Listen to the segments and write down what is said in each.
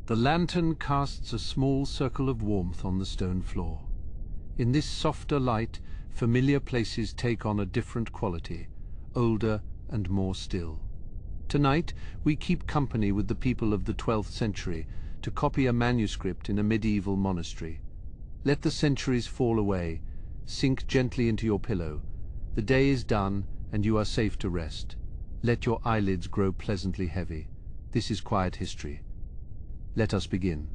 The lantern casts a small circle of warmth on the stone floor. In this softer light, familiar places take on a different quality, older and more still. Tonight, we keep company with the people of the 12th century to copy a manuscript in a medieval monastery. Let the centuries fall away, sink gently into your pillow. The day is done, and you are safe to rest. Let your eyelids grow pleasantly heavy. This is quiet history. Let us begin.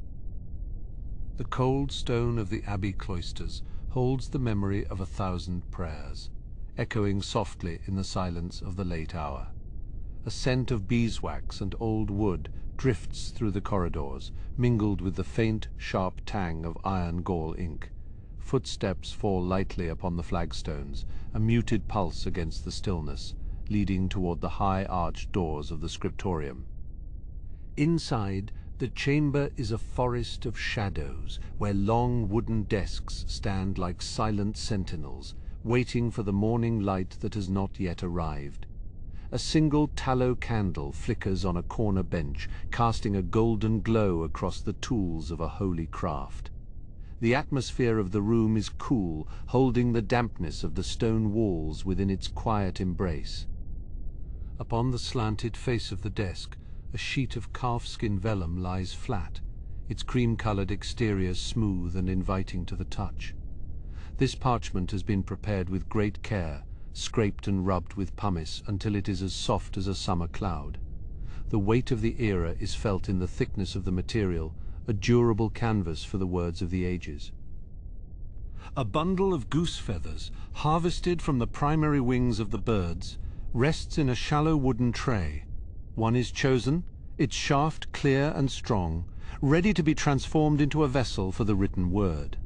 The cold stone of the Abbey cloisters holds the memory of 1,000 prayers, echoing softly in the silence of the late hour. A scent of beeswax and old wood drifts through the corridors, mingled with the faint, sharp tang of iron gall ink. Footsteps fall lightly upon the flagstones, a muted pulse against the stillness, leading toward the high arched doors of the Scriptorium. Inside, the chamber is a forest of shadows, where long wooden desks stand like silent sentinels, waiting for the morning light that has not yet arrived. A single tallow candle flickers on a corner bench, casting a golden glow across the tools of a holy craft. The atmosphere of the room is cool, holding the dampness of the stone walls within its quiet embrace. Upon the slanted face of the desk, a sheet of calfskin vellum lies flat, its cream-colored exterior smooth and inviting to the touch. This parchment has been prepared with great care, scraped and rubbed with pumice until it is as soft as a summer cloud. The weight of the era is felt in the thickness of the material, a durable canvas for the words of the ages. A bundle of goose feathers, harvested from the primary wings of the birds, rests in a shallow wooden tray. One is chosen, its shaft clear and strong, ready to be transformed into a vessel for the written word.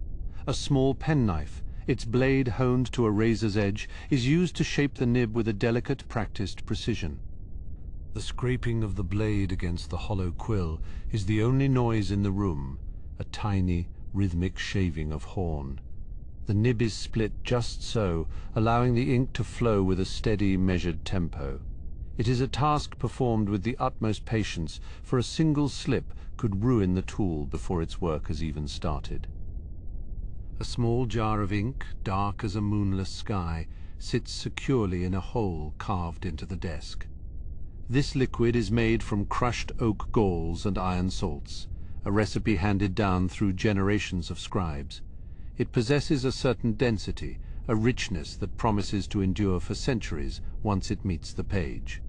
A small penknife, its blade honed to a razor's edge, is used to shape the nib with a delicate, practiced precision. The scraping of the blade against the hollow quill is the only noise in the room, a tiny, rhythmic shaving of horn. The nib is split just so, allowing the ink to flow with a steady, measured tempo. It is a task performed with the utmost patience, for a single slip could ruin the tool before its work has even started. A small jar of ink, dark as a moonless sky, sits securely in a hole carved into the desk. This liquid is made from crushed oak galls and iron salts, a recipe handed down through generations of scribes. It possesses a certain density, a richness that promises to endure for centuries once it meets the page.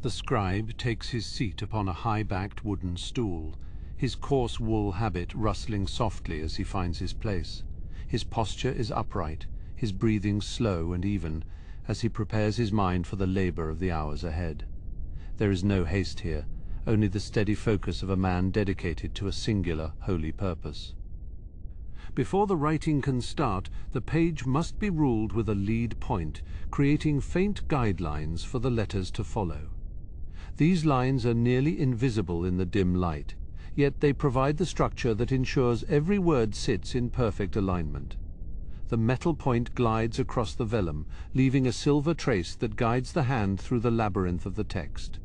The scribe takes his seat upon a high-backed wooden stool, his coarse wool habit rustling softly as he finds his place. His posture is upright, his breathing slow and even, as he prepares his mind for the labor of the hours ahead. There is no haste here, only the steady focus of a man dedicated to a singular, holy purpose. Before the writing can start, the page must be ruled with a lead point, creating faint guidelines for the letters to follow. These lines are nearly invisible in the dim light, yet they provide the structure that ensures every word sits in perfect alignment. The metal point glides across the vellum, leaving a silver trace that guides the hand through the labyrinth of the text.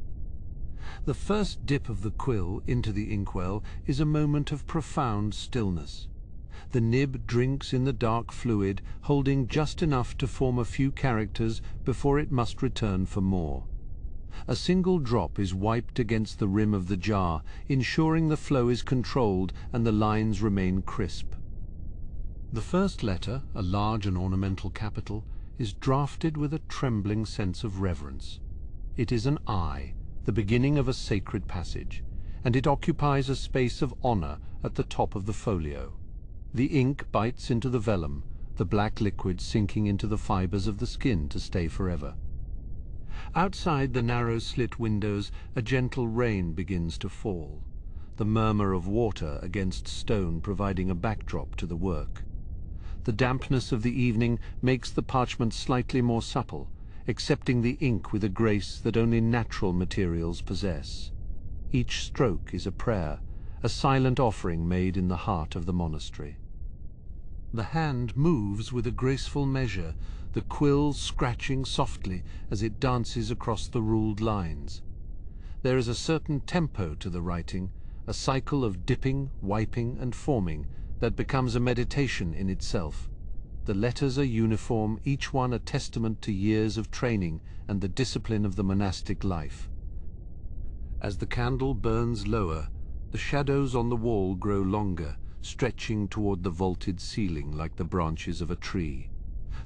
The first dip of the quill into the inkwell is a moment of profound stillness. The nib drinks in the dark fluid, holding just enough to form a few characters before it must return for more. A single drop is wiped against the rim of the jar, ensuring the flow is controlled and the lines remain crisp. The first letter, a large and ornamental capital, is drafted with a trembling sense of reverence. It is an I, the beginning of a sacred passage, and it occupies a space of honor at the top of the folio. The ink bites into the vellum, the black liquid sinking into the fibers of the skin to stay forever. Outside the narrow slit windows, a gentle rain begins to fall, the murmur of water against stone providing a backdrop to the work. The dampness of the evening makes the parchment slightly more supple, accepting the ink with a grace that only natural materials possess. Each stroke is a prayer, a silent offering made in the heart of the monastery. The hand moves with a graceful measure, the quill scratching softly as it dances across the ruled lines. There is a certain tempo to the writing, a cycle of dipping, wiping, and forming that becomes a meditation in itself. The letters are uniform, each one a testament to years of training and the discipline of the monastic life. As the candle burns lower, the shadows on the wall grow longer, stretching toward the vaulted ceiling like the branches of a tree.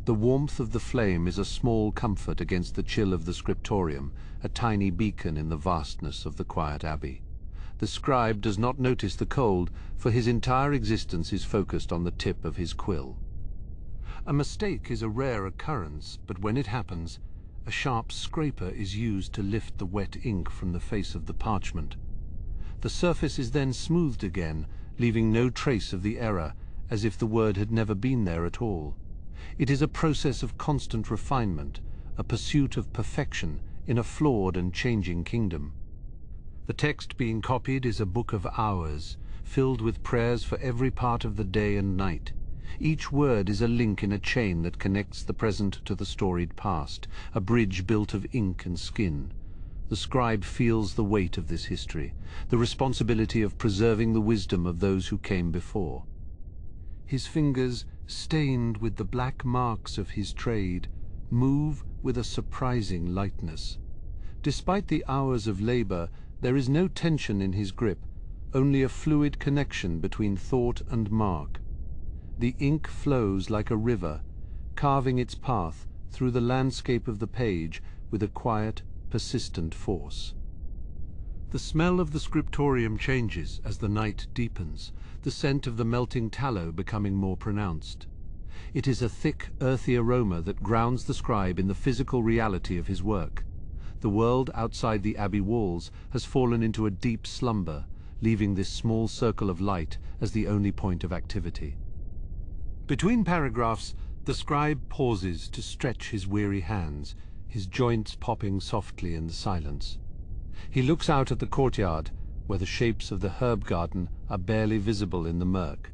The warmth of the flame is a small comfort against the chill of the Scriptorium, a tiny beacon in the vastness of the quiet abbey. The scribe does not notice the cold, for his entire existence is focused on the tip of his quill. A mistake is a rare occurrence, but when it happens, a sharp scraper is used to lift the wet ink from the face of the parchment. The surface is then smoothed again, leaving no trace of the error, as if the word had never been there at all. It is a process of constant refinement, a pursuit of perfection in a flawed and changing kingdom. The text being copied is a book of hours, filled with prayers for every part of the day and night. Each word is a link in a chain that connects the present to the storied past, a bridge built of ink and skin. The scribe feels the weight of this history, the responsibility of preserving the wisdom of those who came before. His fingers, stained with the black marks of his trade, move with a surprising lightness. Despite the hours of labor, there is no tension in his grip, only a fluid connection between thought and mark. The ink flows like a river, carving its path through the landscape of the page with a quiet, persistent force. The smell of the Scriptorium changes as the night deepens, the scent of the melting tallow becoming more pronounced. It is a thick, earthy aroma that grounds the scribe in the physical reality of his work. The world outside the abbey walls has fallen into a deep slumber, leaving this small circle of light as the only point of activity. Between paragraphs, the scribe pauses to stretch his weary hands, his joints popping softly in the silence. He looks out at the courtyard, where the shapes of the herb garden are barely visible in the murk.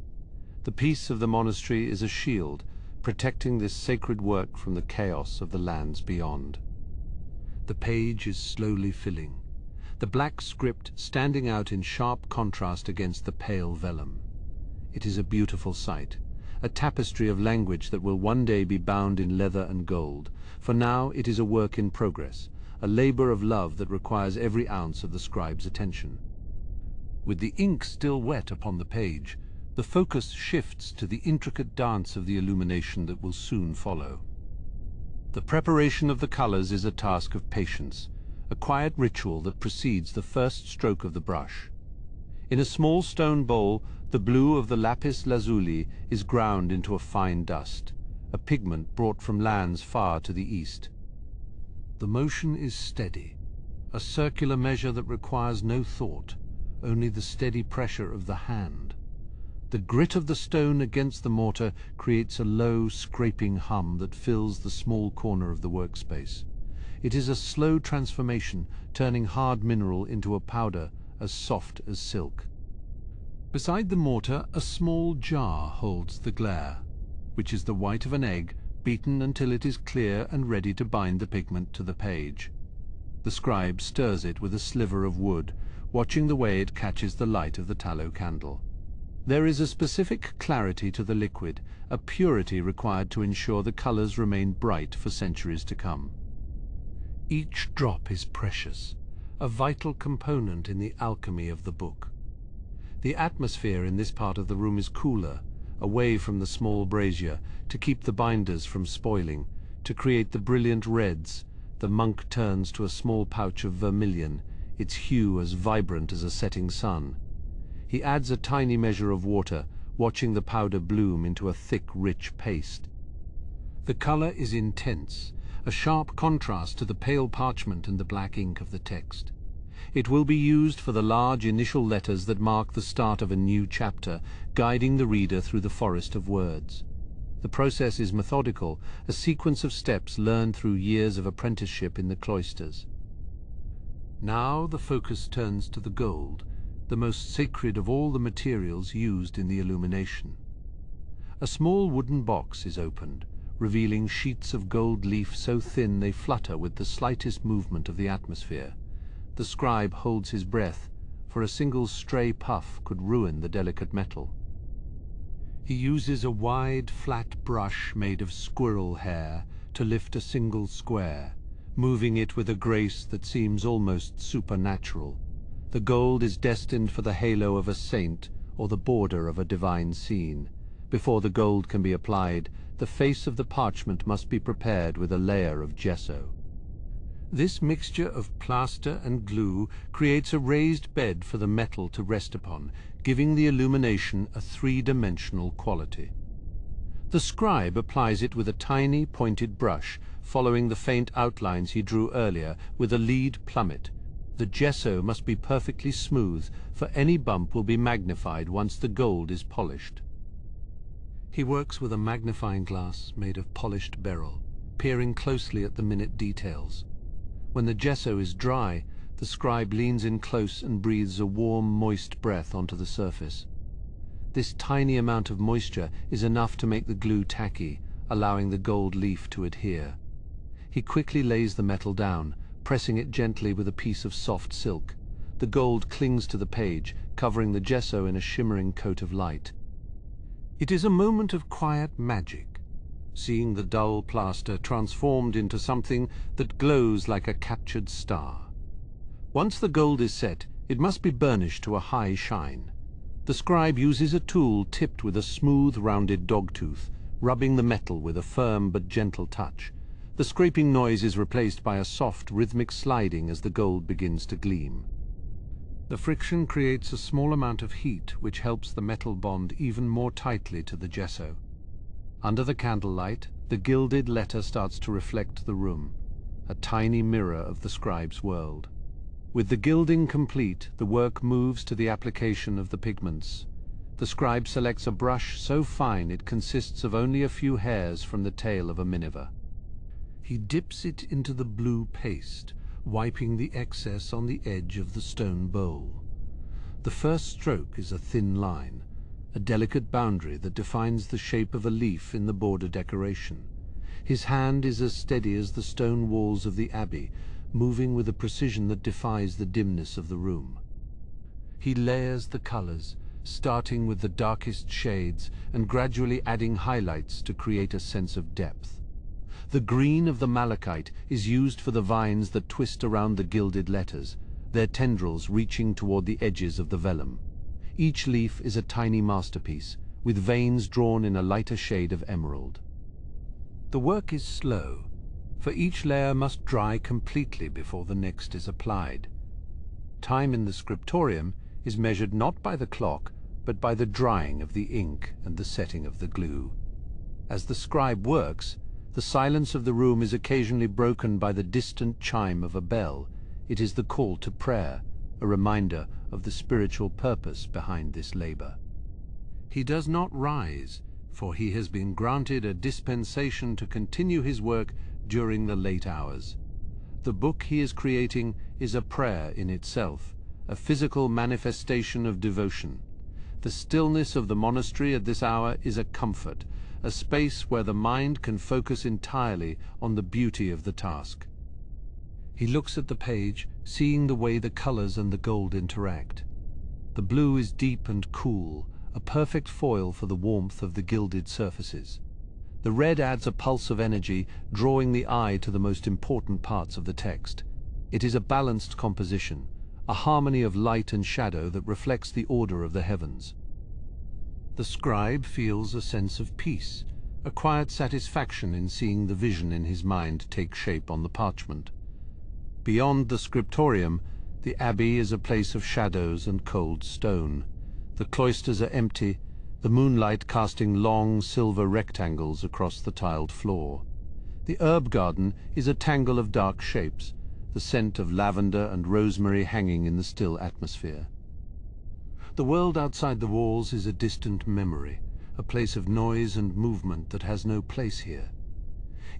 The peace of the monastery is a shield, protecting this sacred work from the chaos of the lands beyond. The page is slowly filling, the black script standing out in sharp contrast against the pale vellum. It is a beautiful sight, a tapestry of language that will one day be bound in leather and gold. For now it is a work in progress, a labor of love that requires every ounce of the scribe's attention. With the ink still wet upon the page, the focus shifts to the intricate dance of the illumination that will soon follow. The preparation of the colors is a task of patience, a quiet ritual that precedes the first stroke of the brush. In a small stone bowl, the blue of the lapis lazuli is ground into a fine dust, a pigment brought from lands far to the east. The motion is steady, a circular measure that requires no thought, only the steady pressure of the hand. The grit of the stone against the mortar creates a low, scraping hum that fills the small corner of the workspace. It is a slow transformation, turning hard mineral into a powder as soft as silk. Beside the mortar, a small jar holds the glaire, which is the white of an egg beaten until it is clear and ready to bind the pigment to the page. The scribe stirs it with a sliver of wood, watching the way it catches the light of the tallow candle. There is a specific clarity to the liquid, a purity required to ensure the colors remain bright for centuries to come. Each drop is precious, a vital component in the alchemy of the book. The atmosphere in this part of the room is cooler, away from the small brazier, to keep the binders from spoiling. To create the brilliant reds, the monk turns to a small pouch of vermilion, its hue as vibrant as a setting sun. He adds a tiny measure of water, watching the powder bloom into a thick, rich paste. The color is intense, a sharp contrast to the pale parchment and the black ink of the text. It will be used for the large initial letters that mark the start of a new chapter, guiding the reader through the forest of words. The process is methodical, a sequence of steps learned through years of apprenticeship in the cloisters. Now the focus turns to the gold, the most sacred of all the materials used in the illumination. A small wooden box is opened, revealing sheets of gold leaf so thin they flutter with the slightest movement of the atmosphere. The scribe holds his breath, for a single stray puff could ruin the delicate metal. He uses a wide, flat brush made of squirrel hair to lift a single square, moving it with a grace that seems almost supernatural. The gold is destined for the halo of a saint or the border of a divine scene. Before the gold can be applied, the face of the parchment must be prepared with a layer of gesso. This mixture of plaster and glue creates a raised bed for the metal to rest upon, giving the illumination a three-dimensional quality. The scribe applies it with a tiny, pointed brush, following the faint outlines he drew earlier with a lead plummet. The gesso must be perfectly smooth, for any bump will be magnified once the gold is polished. He works with a magnifying glass made of polished beryl, peering closely at the minute details. When the gesso is dry, the scribe leans in close and breathes a warm, moist breath onto the surface. This tiny amount of moisture is enough to make the glue tacky, allowing the gold leaf to adhere. He quickly lays the metal down, pressing it gently with a piece of soft silk. The gold clings to the page, covering the gesso in a shimmering coat of light. It is a moment of quiet magic, seeing the dull plaster transformed into something that glows like a captured star. Once the gold is set, it must be burnished to a high shine. The scribe uses a tool tipped with a smooth, rounded dogtooth, rubbing the metal with a firm but gentle touch. The scraping noise is replaced by a soft, rhythmic sliding as the gold begins to gleam. The friction creates a small amount of heat which helps the metal bond even more tightly to the gesso. Under the candlelight, the gilded letter starts to reflect the room, a tiny mirror of the scribe's world. With the gilding complete, the work moves to the application of the pigments. The scribe selects a brush so fine it consists of only a few hairs from the tail of a miniver. He dips it into the blue paste, wiping the excess on the edge of the stone bowl. The first stroke is a thin line, a delicate boundary that defines the shape of a leaf in the border decoration. His hand is as steady as the stone walls of the Abbey, moving with a precision that defies the dimness of the room. He layers the colors, starting with the darkest shades and gradually adding highlights to create a sense of depth. The green of the malachite is used for the vines that twist around the gilded letters, their tendrils reaching toward the edges of the vellum. Each leaf is a tiny masterpiece, with veins drawn in a lighter shade of emerald. The work is slow, for each layer must dry completely before the next is applied. Time in the Scriptorium is measured not by the clock, but by the drying of the ink and the setting of the glue. As the scribe works, the silence of the room is occasionally broken by the distant chime of a bell. It is the call to prayer, a reminder of the spiritual purpose behind this labor. He does not rise, for he has been granted a dispensation to continue his work during the late hours. The book he is creating is a prayer in itself, a physical manifestation of devotion. The stillness of the monastery at this hour is a comfort, a space where the mind can focus entirely on the beauty of the task. He looks at the page, seeing the way the colors and the gold interact. The blue is deep and cool, a perfect foil for the warmth of the gilded surfaces. The red adds a pulse of energy, drawing the eye to the most important parts of the text. It is a balanced composition, a harmony of light and shadow that reflects the order of the heavens. The scribe feels a sense of peace, a quiet satisfaction in seeing the vision in his mind take shape on the parchment. Beyond the Scriptorium, the Abbey is a place of shadows and cold stone. The cloisters are empty, the moonlight casting long silver rectangles across the tiled floor. The herb garden is a tangle of dark shapes, the scent of lavender and rosemary hanging in the still atmosphere. The world outside the walls is a distant memory, a place of noise and movement that has no place here.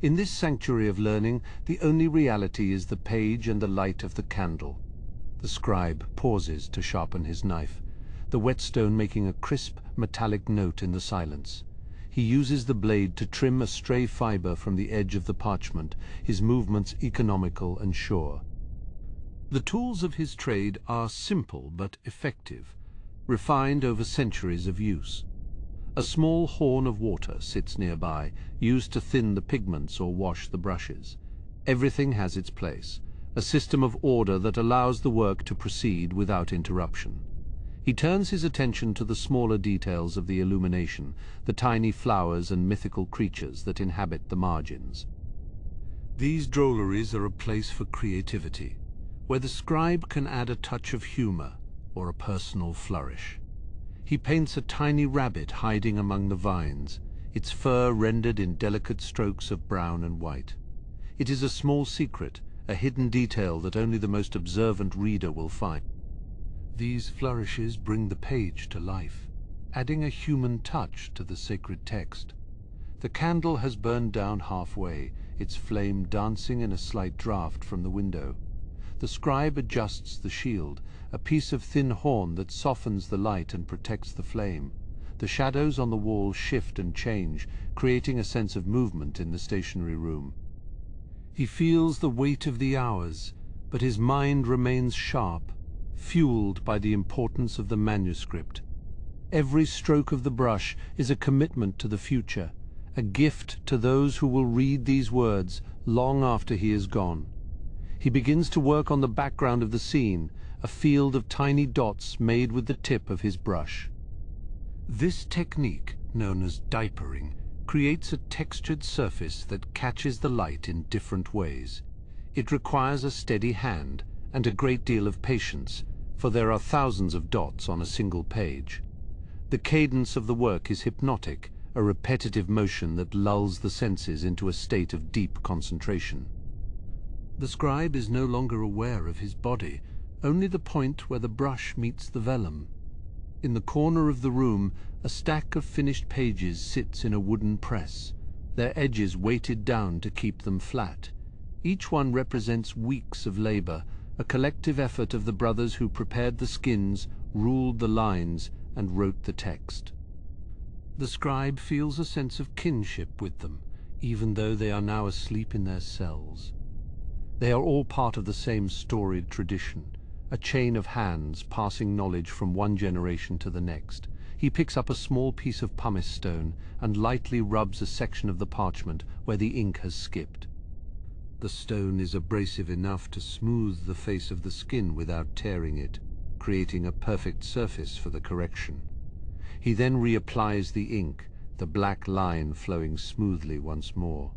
In this sanctuary of learning, the only reality is the page and the light of the candle. The scribe pauses to sharpen his knife, the whetstone making a crisp, metallic note in the silence. He uses the blade to trim a stray fiber from the edge of the parchment, his movements economical and sure. The tools of his trade are simple but effective, refined over centuries of use. A small horn of water sits nearby, used to thin the pigments or wash the brushes. Everything has its place, a system of order that allows the work to proceed without interruption. He turns his attention to the smaller details of the illumination, the tiny flowers and mythical creatures that inhabit the margins. These drolleries are a place for creativity, where the scribe can add a touch of humor or a personal flourish. He paints a tiny rabbit hiding among the vines, its fur rendered in delicate strokes of brown and white. It is a small secret, a hidden detail that only the most observant reader will find. These flourishes bring the page to life, adding a human touch to the sacred text. The candle has burned down halfway, its flame dancing in a slight draught from the window. The scribe adjusts the shield, a piece of thin horn that softens the light and protects the flame. The shadows on the wall shift and change, creating a sense of movement in the stationary room. He feels the weight of the hours, but his mind remains sharp, fueled by the importance of the manuscript. Every stroke of the brush is a commitment to the future, a gift to those who will read these words long after he is gone. He begins to work on the background of the scene, a field of tiny dots made with the tip of his brush. This technique, known as diapering, creates a textured surface that catches the light in different ways. It requires a steady hand and a great deal of patience, for there are thousands of dots on a single page. The cadence of the work is hypnotic, a repetitive motion that lulls the senses into a state of deep concentration. The scribe is no longer aware of his body, only the point where the brush meets the vellum. In the corner of the room, a stack of finished pages sits in a wooden press, their edges weighted down to keep them flat. Each one represents weeks of labor, a collective effort of the brothers who prepared the skins, ruled the lines, and wrote the text. The scribe feels a sense of kinship with them, even though they are now asleep in their cells. They are all part of the same storied tradition, a chain of hands passing knowledge from one generation to the next. He picks up a small piece of pumice stone and lightly rubs a section of the parchment where the ink has skipped. The stone is abrasive enough to smooth the face of the skin without tearing it, creating a perfect surface for the correction. He then reapplies the ink, the black line flowing smoothly once more.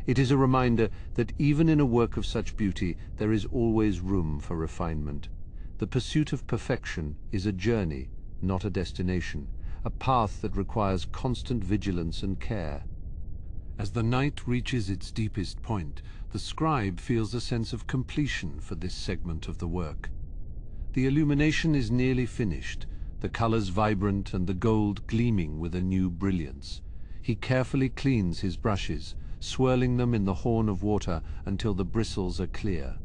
It is a reminder that even in a work of such beauty, there is always room for refinement. The pursuit of perfection is a journey, not a destination, a path that requires constant vigilance and care. As the night reaches its deepest point, the scribe feels a sense of completion for this segment of the work. The illumination is nearly finished, the colors vibrant and the gold gleaming with a new brilliance. He carefully cleans his brushes, swirling them in the horn of water until the bristles are clear.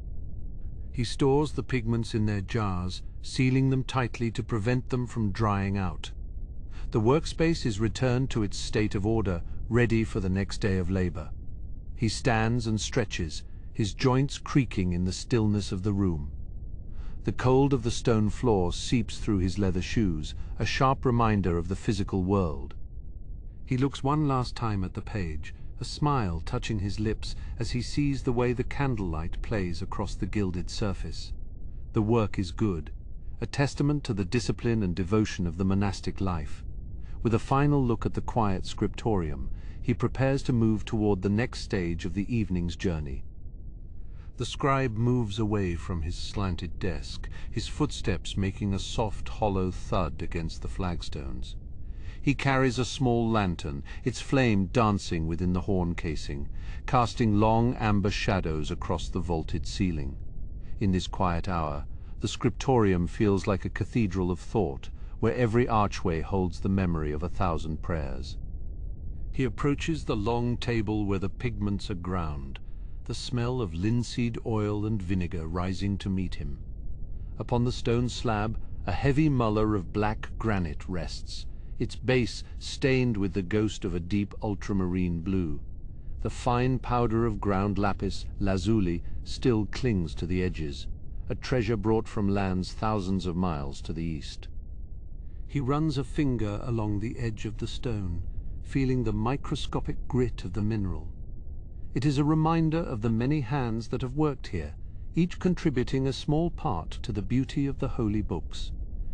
He stores the pigments in their jars, sealing them tightly to prevent them from drying out. The workspace is returned to its state of order, ready for the next day of labor. He stands and stretches, his joints creaking in the stillness of the room. The cold of the stone floor seeps through his leather shoes, a sharp reminder of the physical world. He looks one last time at the page, a smile touching his lips as he sees the way the candlelight plays across the gilded surface. The work is good, a testament to the discipline and devotion of the monastic life. With a final look at the quiet scriptorium, he prepares to move toward the next stage of the evening's journey. The scribe moves away from his slanted desk, his footsteps making a soft, hollow thud against the flagstones. He carries a small lantern, its flame dancing within the horn casing, casting long amber shadows across the vaulted ceiling. In this quiet hour, the scriptorium feels like a cathedral of thought, where every archway holds the memory of 1,000 prayers. He approaches the long table where the pigments are ground, the smell of linseed oil and vinegar rising to meet him. Upon the stone slab, a heavy muller of black granite rests, its base stained with the ghost of a deep ultramarine blue. The fine powder of ground lapis lazuli still clings to the edges. a treasure brought from lands thousands of miles to the east. He runs a finger along the edge of the stone, feeling the microscopic grit of the mineral. It is a reminder of the many hands that have worked here, each contributing a small part to the beauty of the holy books.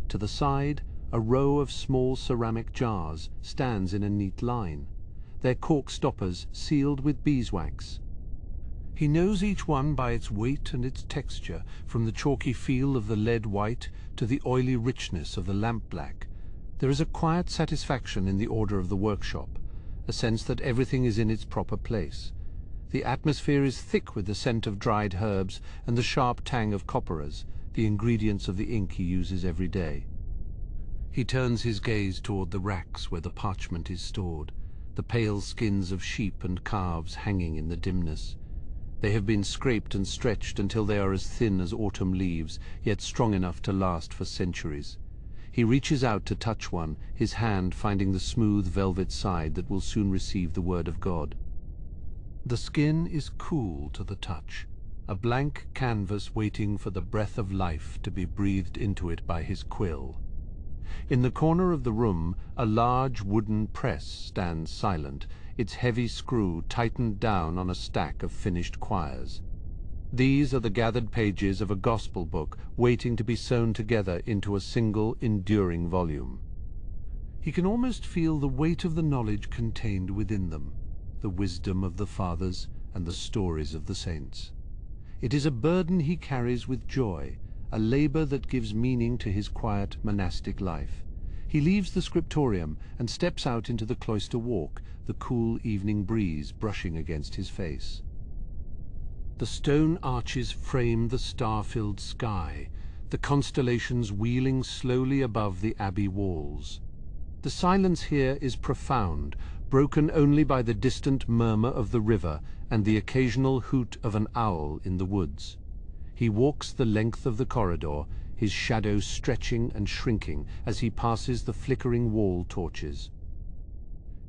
To the side, a row of small ceramic jars stands in a neat line, their cork stoppers sealed with beeswax. He knows each one by its weight and its texture, from the chalky feel of the lead white to the oily richness of the lamp black. There is a quiet satisfaction in the order of the workshop, a sense that everything is in its proper place. The atmosphere is thick with the scent of dried herbs and the sharp tang of copperas, the ingredients of the ink he uses every day. He turns his gaze toward the racks where the parchment is stored, the pale skins of sheep and calves hanging in the dimness. They have been scraped and stretched until they are as thin as autumn leaves, yet strong enough to last for centuries. He reaches out to touch one, his hand finding the smooth velvet side that will soon receive the word of God. The skin is cool to the touch, a blank canvas waiting for the breath of life to be breathed into it by his quill. In the corner of the room, a large wooden press stands silent, its heavy screw tightened down on a stack of finished quires. These are the gathered pages of a gospel book waiting to be sewn together into a single, enduring volume. He can almost feel the weight of the knowledge contained within them, the wisdom of the fathers and the stories of the saints. It is a burden he carries with joy, a labor that gives meaning to his quiet monastic life. He leaves the Scriptorium and steps out into the cloister walk, the cool evening breeze brushing against his face. The stone arches frame the star-filled sky, the constellations wheeling slowly above the Abbey walls. The silence here is profound, broken only by the distant murmur of the river and the occasional hoot of an owl in the woods. He walks the length of the corridor, his shadow stretching and shrinking as he passes the flickering wall torches.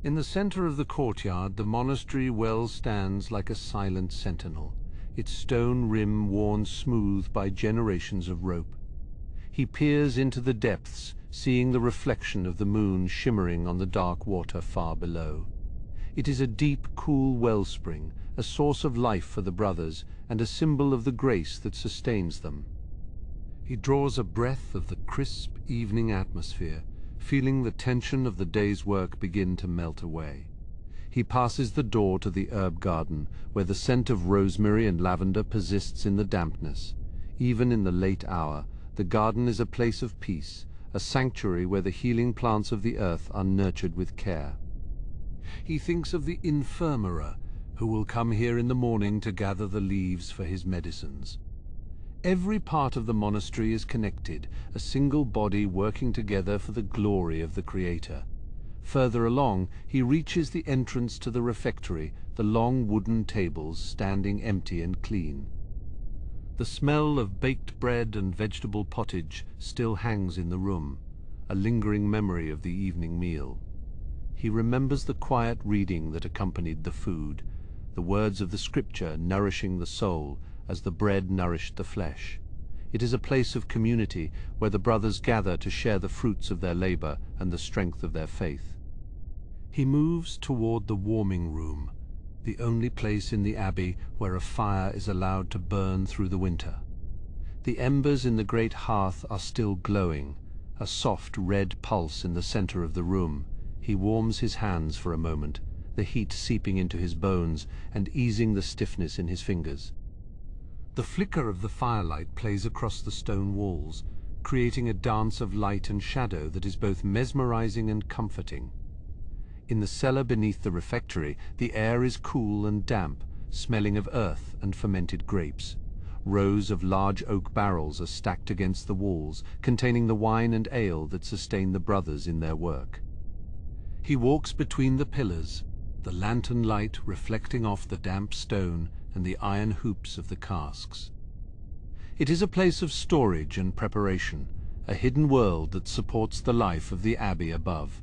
In the center of the courtyard, the monastery well stands like a silent sentinel, its stone rim worn smooth by generations of rope. He peers into the depths, seeing the reflection of the moon shimmering on the dark water far below. It is a deep, cool wellspring, a source of life for the brothers, and a symbol of the grace that sustains them. He draws a breath of the crisp evening atmosphere, feeling the tension of the day's work begin to melt away. He passes the door to the herb garden, where the scent of rosemary and lavender persists in the dampness. Even in the late hour, the garden is a place of peace, a sanctuary where the healing plants of the earth are nurtured with care. He thinks of the infirmera, who will come here in the morning to gather the leaves for his medicines. Every part of the monastery is connected, a single body working together for the glory of the Creator. Further along, he reaches the entrance to the refectory, the long wooden tables standing empty and clean. The smell of baked bread and vegetable pottage still hangs in the room, a lingering memory of the evening meal. He remembers the quiet reading that accompanied the food, the words of the Scripture nourishing the soul as the bread nourished the flesh. It is a place of community where the brothers gather to share the fruits of their labor and the strength of their faith. He moves toward the warming room, the only place in the Abbey where a fire is allowed to burn through the winter. The embers in the great hearth are still glowing, a soft red pulse in the center of the room. He warms his hands for a moment, the heat seeping into his bones and easing the stiffness in his fingers. The flicker of the firelight plays across the stone walls, creating a dance of light and shadow that is both mesmerizing and comforting. In the cellar beneath the refectory, the air is cool and damp, smelling of earth and fermented grapes. Rows of large oak barrels are stacked against the walls, containing the wine and ale that sustain the brothers in their work. He walks between the pillars, the lantern light reflecting off the damp stone and the iron hoops of the casks. It is a place of storage and preparation, a hidden world that supports the life of the Abbey above.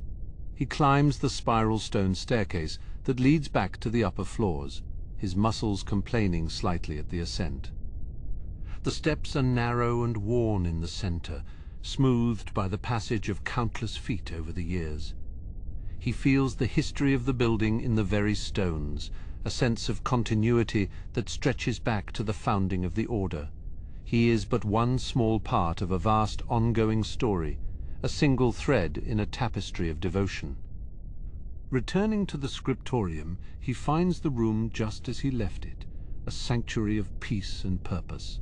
He climbs the spiral stone staircase that leads back to the upper floors, his muscles complaining slightly at the ascent. The The steps are narrow and worn in the center, smoothed by the passage of countless feet over the years. He feels the history of the building in the very stones, a sense of continuity that stretches back to the founding of the order. He is but one small part of a vast ongoing story, a single thread in a tapestry of devotion. Returning to the Scriptorium, he finds the room just as he left it, a sanctuary of peace and purpose.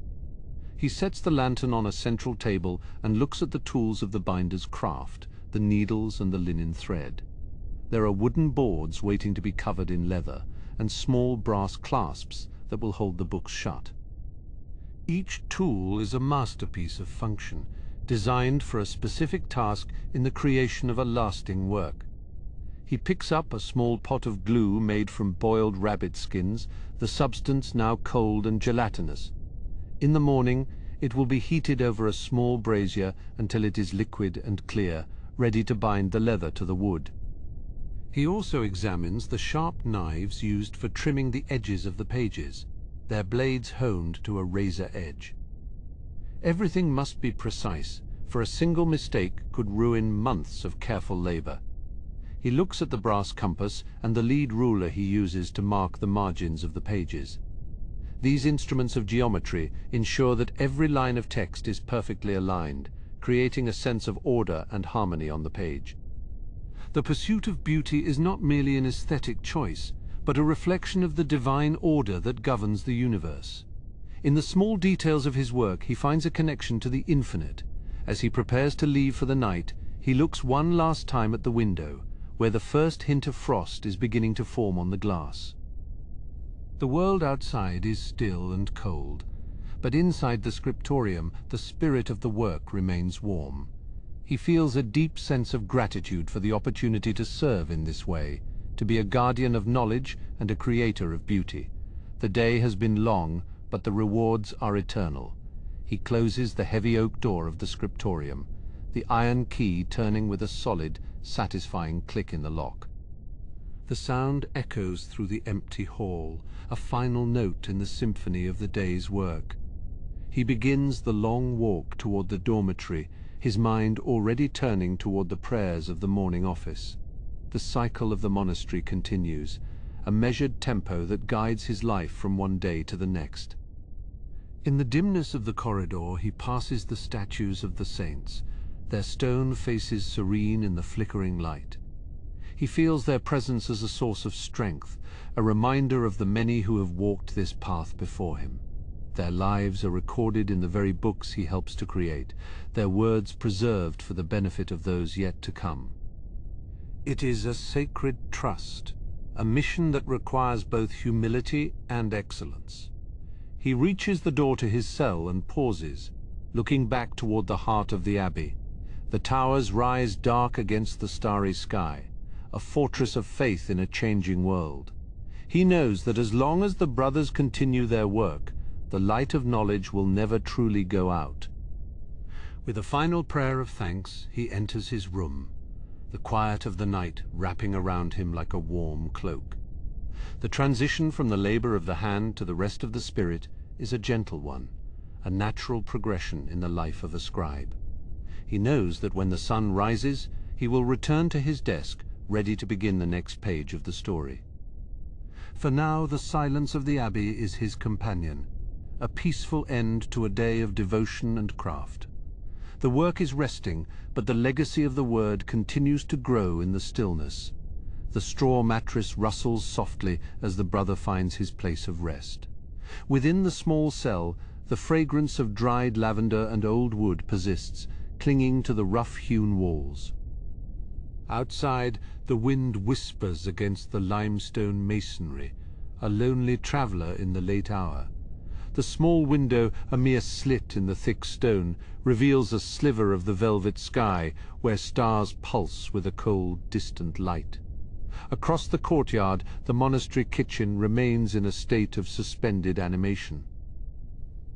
He sets the lantern on a central table and looks at the tools of the binder's craft, the needles and the linen thread. There are wooden boards waiting to be covered in leather, and small brass clasps that will hold the books shut. Each tool is a masterpiece of function, designed for a specific task in the creation of a lasting work. He picks up a small pot of glue made from boiled rabbit skins, the substance now cold and gelatinous. In the morning, it will be heated over a small brazier until it is liquid and clear, ready to bind the leather to the wood. He also examines the sharp knives used for trimming the edges of the pages, their blades honed to a razor edge. Everything must be precise, for a single mistake could ruin months of careful labor. He looks at the brass compass and the lead ruler he uses to mark the margins of the pages. These instruments of geometry ensure that every line of text is perfectly aligned, creating a sense of order and harmony on the page. The pursuit of beauty is not merely an aesthetic choice, but a reflection of the divine order that governs the universe. In the small details of his work, he finds a connection to the infinite. As he prepares to leave for the night, he looks one last time at the window, where the first hint of frost is beginning to form on the glass. The world outside is still and cold, but inside the Scriptorium the spirit of the work remains warm. He feels a deep sense of gratitude for the opportunity to serve in this way, to be a guardian of knowledge and a creator of beauty. The day has been long, but the rewards are eternal. He closes the heavy oak door of the Scriptorium, the iron key turning with a solid, satisfying click in the lock. The sound echoes through the empty hall, a final note in the symphony of the day's work. He begins the long walk toward the dormitory, his mind already turning toward the prayers of the morning office. The cycle of the monastery continues, a measured tempo that guides his life from one day to the next. In the dimness of the corridor he passes the statues of the saints, their stone faces serene in the flickering light. He feels their presence as a source of strength, a reminder of the many who have walked this path before him. Their lives are recorded in the very books he helps to create, their words preserved for the benefit of those yet to come. It is a sacred trust, a mission that requires both humility and excellence. He reaches the door to his cell and pauses, looking back toward the heart of the Abbey. The towers rise dark against the starry sky, a fortress of faith in a changing world. He knows that as long as the brothers continue their work, the light of knowledge will never truly go out. With a final prayer of thanks, he enters his room, the quiet of the night wrapping around him like a warm cloak. The transition from the labor of the hand to the rest of the spirit is a gentle one, a natural progression in the life of a scribe. He knows that when the sun rises, he will return to his desk, ready to begin the next page of the story. For now, the silence of the Abbey is his companion, a peaceful end to a day of devotion and craft. The work is resting, but the legacy of the word continues to grow in the stillness. The straw mattress rustles softly as the brother finds his place of rest. Within the small cell, the fragrance of dried lavender and old wood persists, clinging to the rough-hewn walls. Outside, the wind whispers against the limestone masonry, a lonely traveller in the late hour. The small window, a mere slit in the thick stone, reveals a sliver of the velvet sky where stars pulse with a cold, distant light. Across the courtyard, the monastery kitchen remains in a state of suspended animation.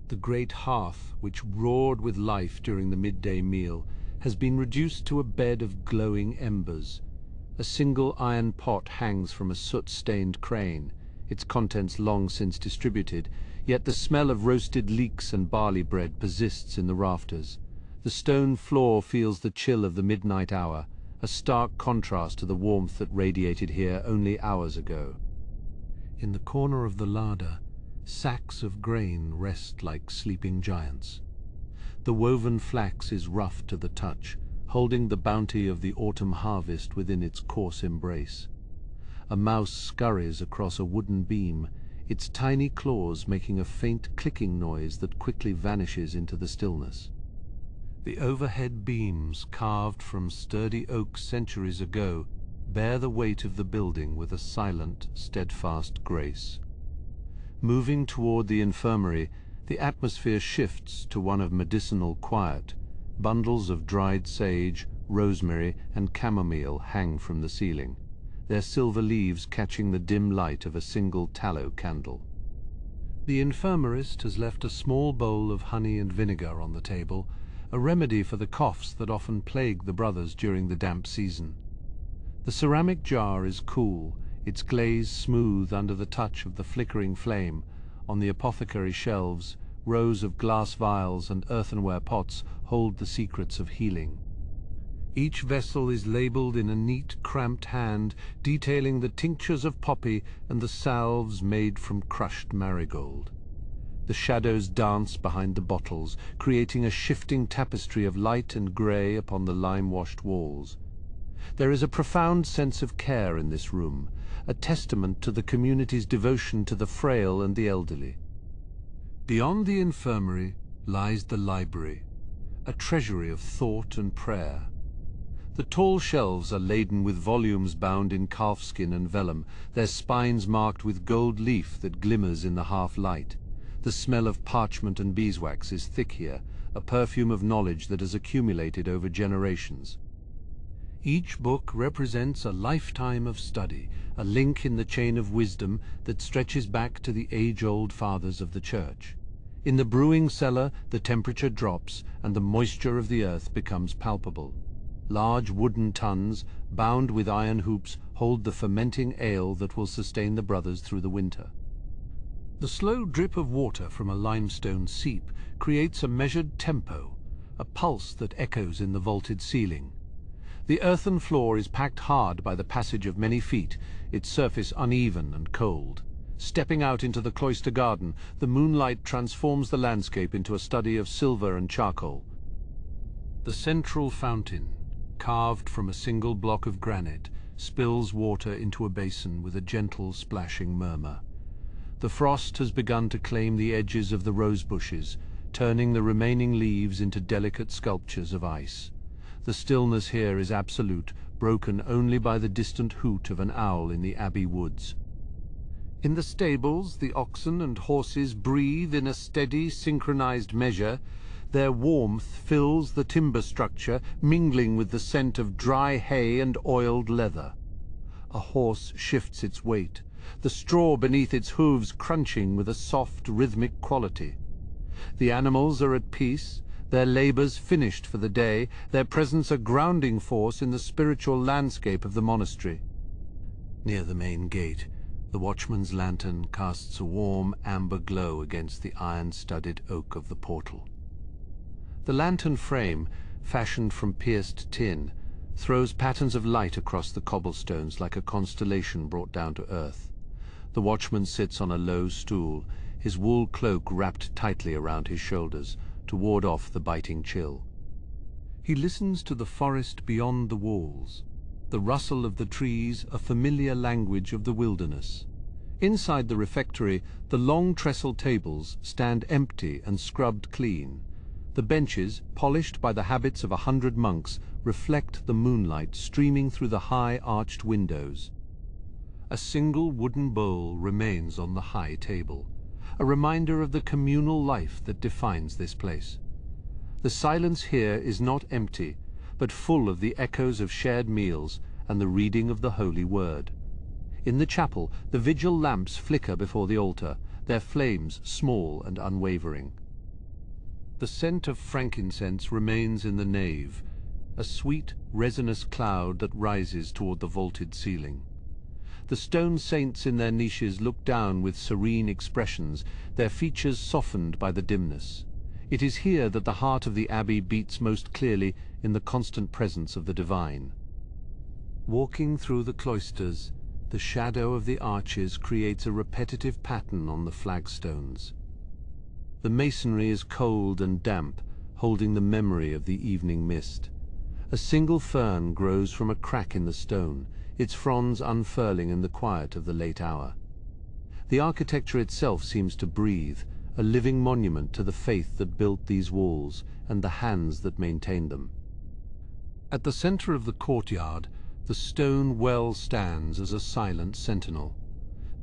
The great hearth, which roared with life during the midday meal, has been reduced to a bed of glowing embers. A single iron pot hangs from a soot-stained crane, its contents long since distributed, yet the smell of roasted leeks and barley bread persists in the rafters. The stone floor feels the chill of the midnight hour, a stark contrast to the warmth that radiated here only hours ago. In the corner of the larder, sacks of grain rest like sleeping giants. The woven flax is rough to the touch, holding the bounty of the autumn harvest within its coarse embrace. A mouse scurries across a wooden beam, its tiny claws making a faint clicking noise that quickly vanishes into the stillness. The overhead beams, carved from sturdy oak centuries ago, bear the weight of the building with a silent, steadfast grace. Moving toward the infirmary, the atmosphere shifts to one of medicinal quiet. Bundles of dried sage, rosemary, and chamomile hang from the ceiling, their silver leaves catching the dim light of a single tallow candle. The infirmarist has left a small bowl of honey and vinegar on the table, a remedy for the coughs that often plague the brothers during the damp season. The ceramic jar is cool, its glaze smooth under the touch of the flickering flame. On the apothecary shelves, rows of glass vials and earthenware pots hold the secrets of healing. Each vessel is labeled in a neat, cramped hand, detailing the tinctures of poppy and the salves made from crushed marigold. The shadows dance behind the bottles, creating a shifting tapestry of light and grey upon the lime-washed walls. There is a profound sense of care in this room, a testament to the community's devotion to the frail and the elderly. Beyond the infirmary lies the library, a treasury of thought and prayer. The tall shelves are laden with volumes bound in calfskin and vellum, their spines marked with gold leaf that glimmers in the half-light. The smell of parchment and beeswax is thick here, a perfume of knowledge that has accumulated over generations. Each book represents a lifetime of study, a link in the chain of wisdom that stretches back to the age-old fathers of the Church. In the brewing cellar, the temperature drops and the moisture of the earth becomes palpable. Large wooden tuns, bound with iron hoops, hold the fermenting ale that will sustain the brothers through the winter. The slow drip of water from a limestone seep creates a measured tempo, a pulse that echoes in the vaulted ceiling. The earthen floor is packed hard by the passage of many feet, its surface uneven and cold. Stepping out into the cloister garden, the moonlight transforms the landscape into a study of silver and charcoal. The central fountain, carved from a single block of granite, spills water into a basin with a gentle splashing murmur. The frost has begun to claim the edges of the rose bushes, turning the remaining leaves into delicate sculptures of ice. The stillness here is absolute, broken only by the distant hoot of an owl in the Abbey woods. In the stables, the oxen and horses breathe in a steady, synchronized measure. Their warmth fills the timber structure, mingling with the scent of dry hay and oiled leather. A horse shifts its weight, the straw beneath its hooves crunching with a soft, rhythmic quality. The animals are at peace, their labors finished for the day, their presence a grounding force in the spiritual landscape of the monastery. Near the main gate, the watchman's lantern casts a warm amber glow against the iron-studded oak of the portal. The lantern frame, fashioned from pierced tin, throws patterns of light across the cobblestones like a constellation brought down to earth. The watchman sits on a low stool, his wool cloak wrapped tightly around his shoulders to ward off the biting chill. He listens to the forest beyond the walls, the rustle of the trees a familiar language of the wilderness. Inside the refectory, the long trestle tables stand empty and scrubbed clean. The benches, polished by the habits of 100 monks, reflect the moonlight streaming through the high arched windows. A single wooden bowl remains on the high table, a reminder of the communal life that defines this place. The silence here is not empty, but full of the echoes of shared meals and the reading of the holy word. In the chapel, the vigil lamps flicker before the altar, their flames small and unwavering. The scent of frankincense remains in the nave, a sweet, resinous cloud that rises toward the vaulted ceiling. The stone saints in their niches look down with serene expressions, their features softened by the dimness. It is here that the heart of the Abbey beats most clearly in the constant presence of the divine. Walking through the cloisters, the shadow of the arches creates a repetitive pattern on the flagstones. The masonry is cold and damp, holding the memory of the evening mist. A single fern grows from a crack in the stone, its fronds unfurling in the quiet of the late hour. The architecture itself seems to breathe, a living monument to the faith that built these walls and the hands that maintained them. At the center of the courtyard, the stone well stands as a silent sentinel.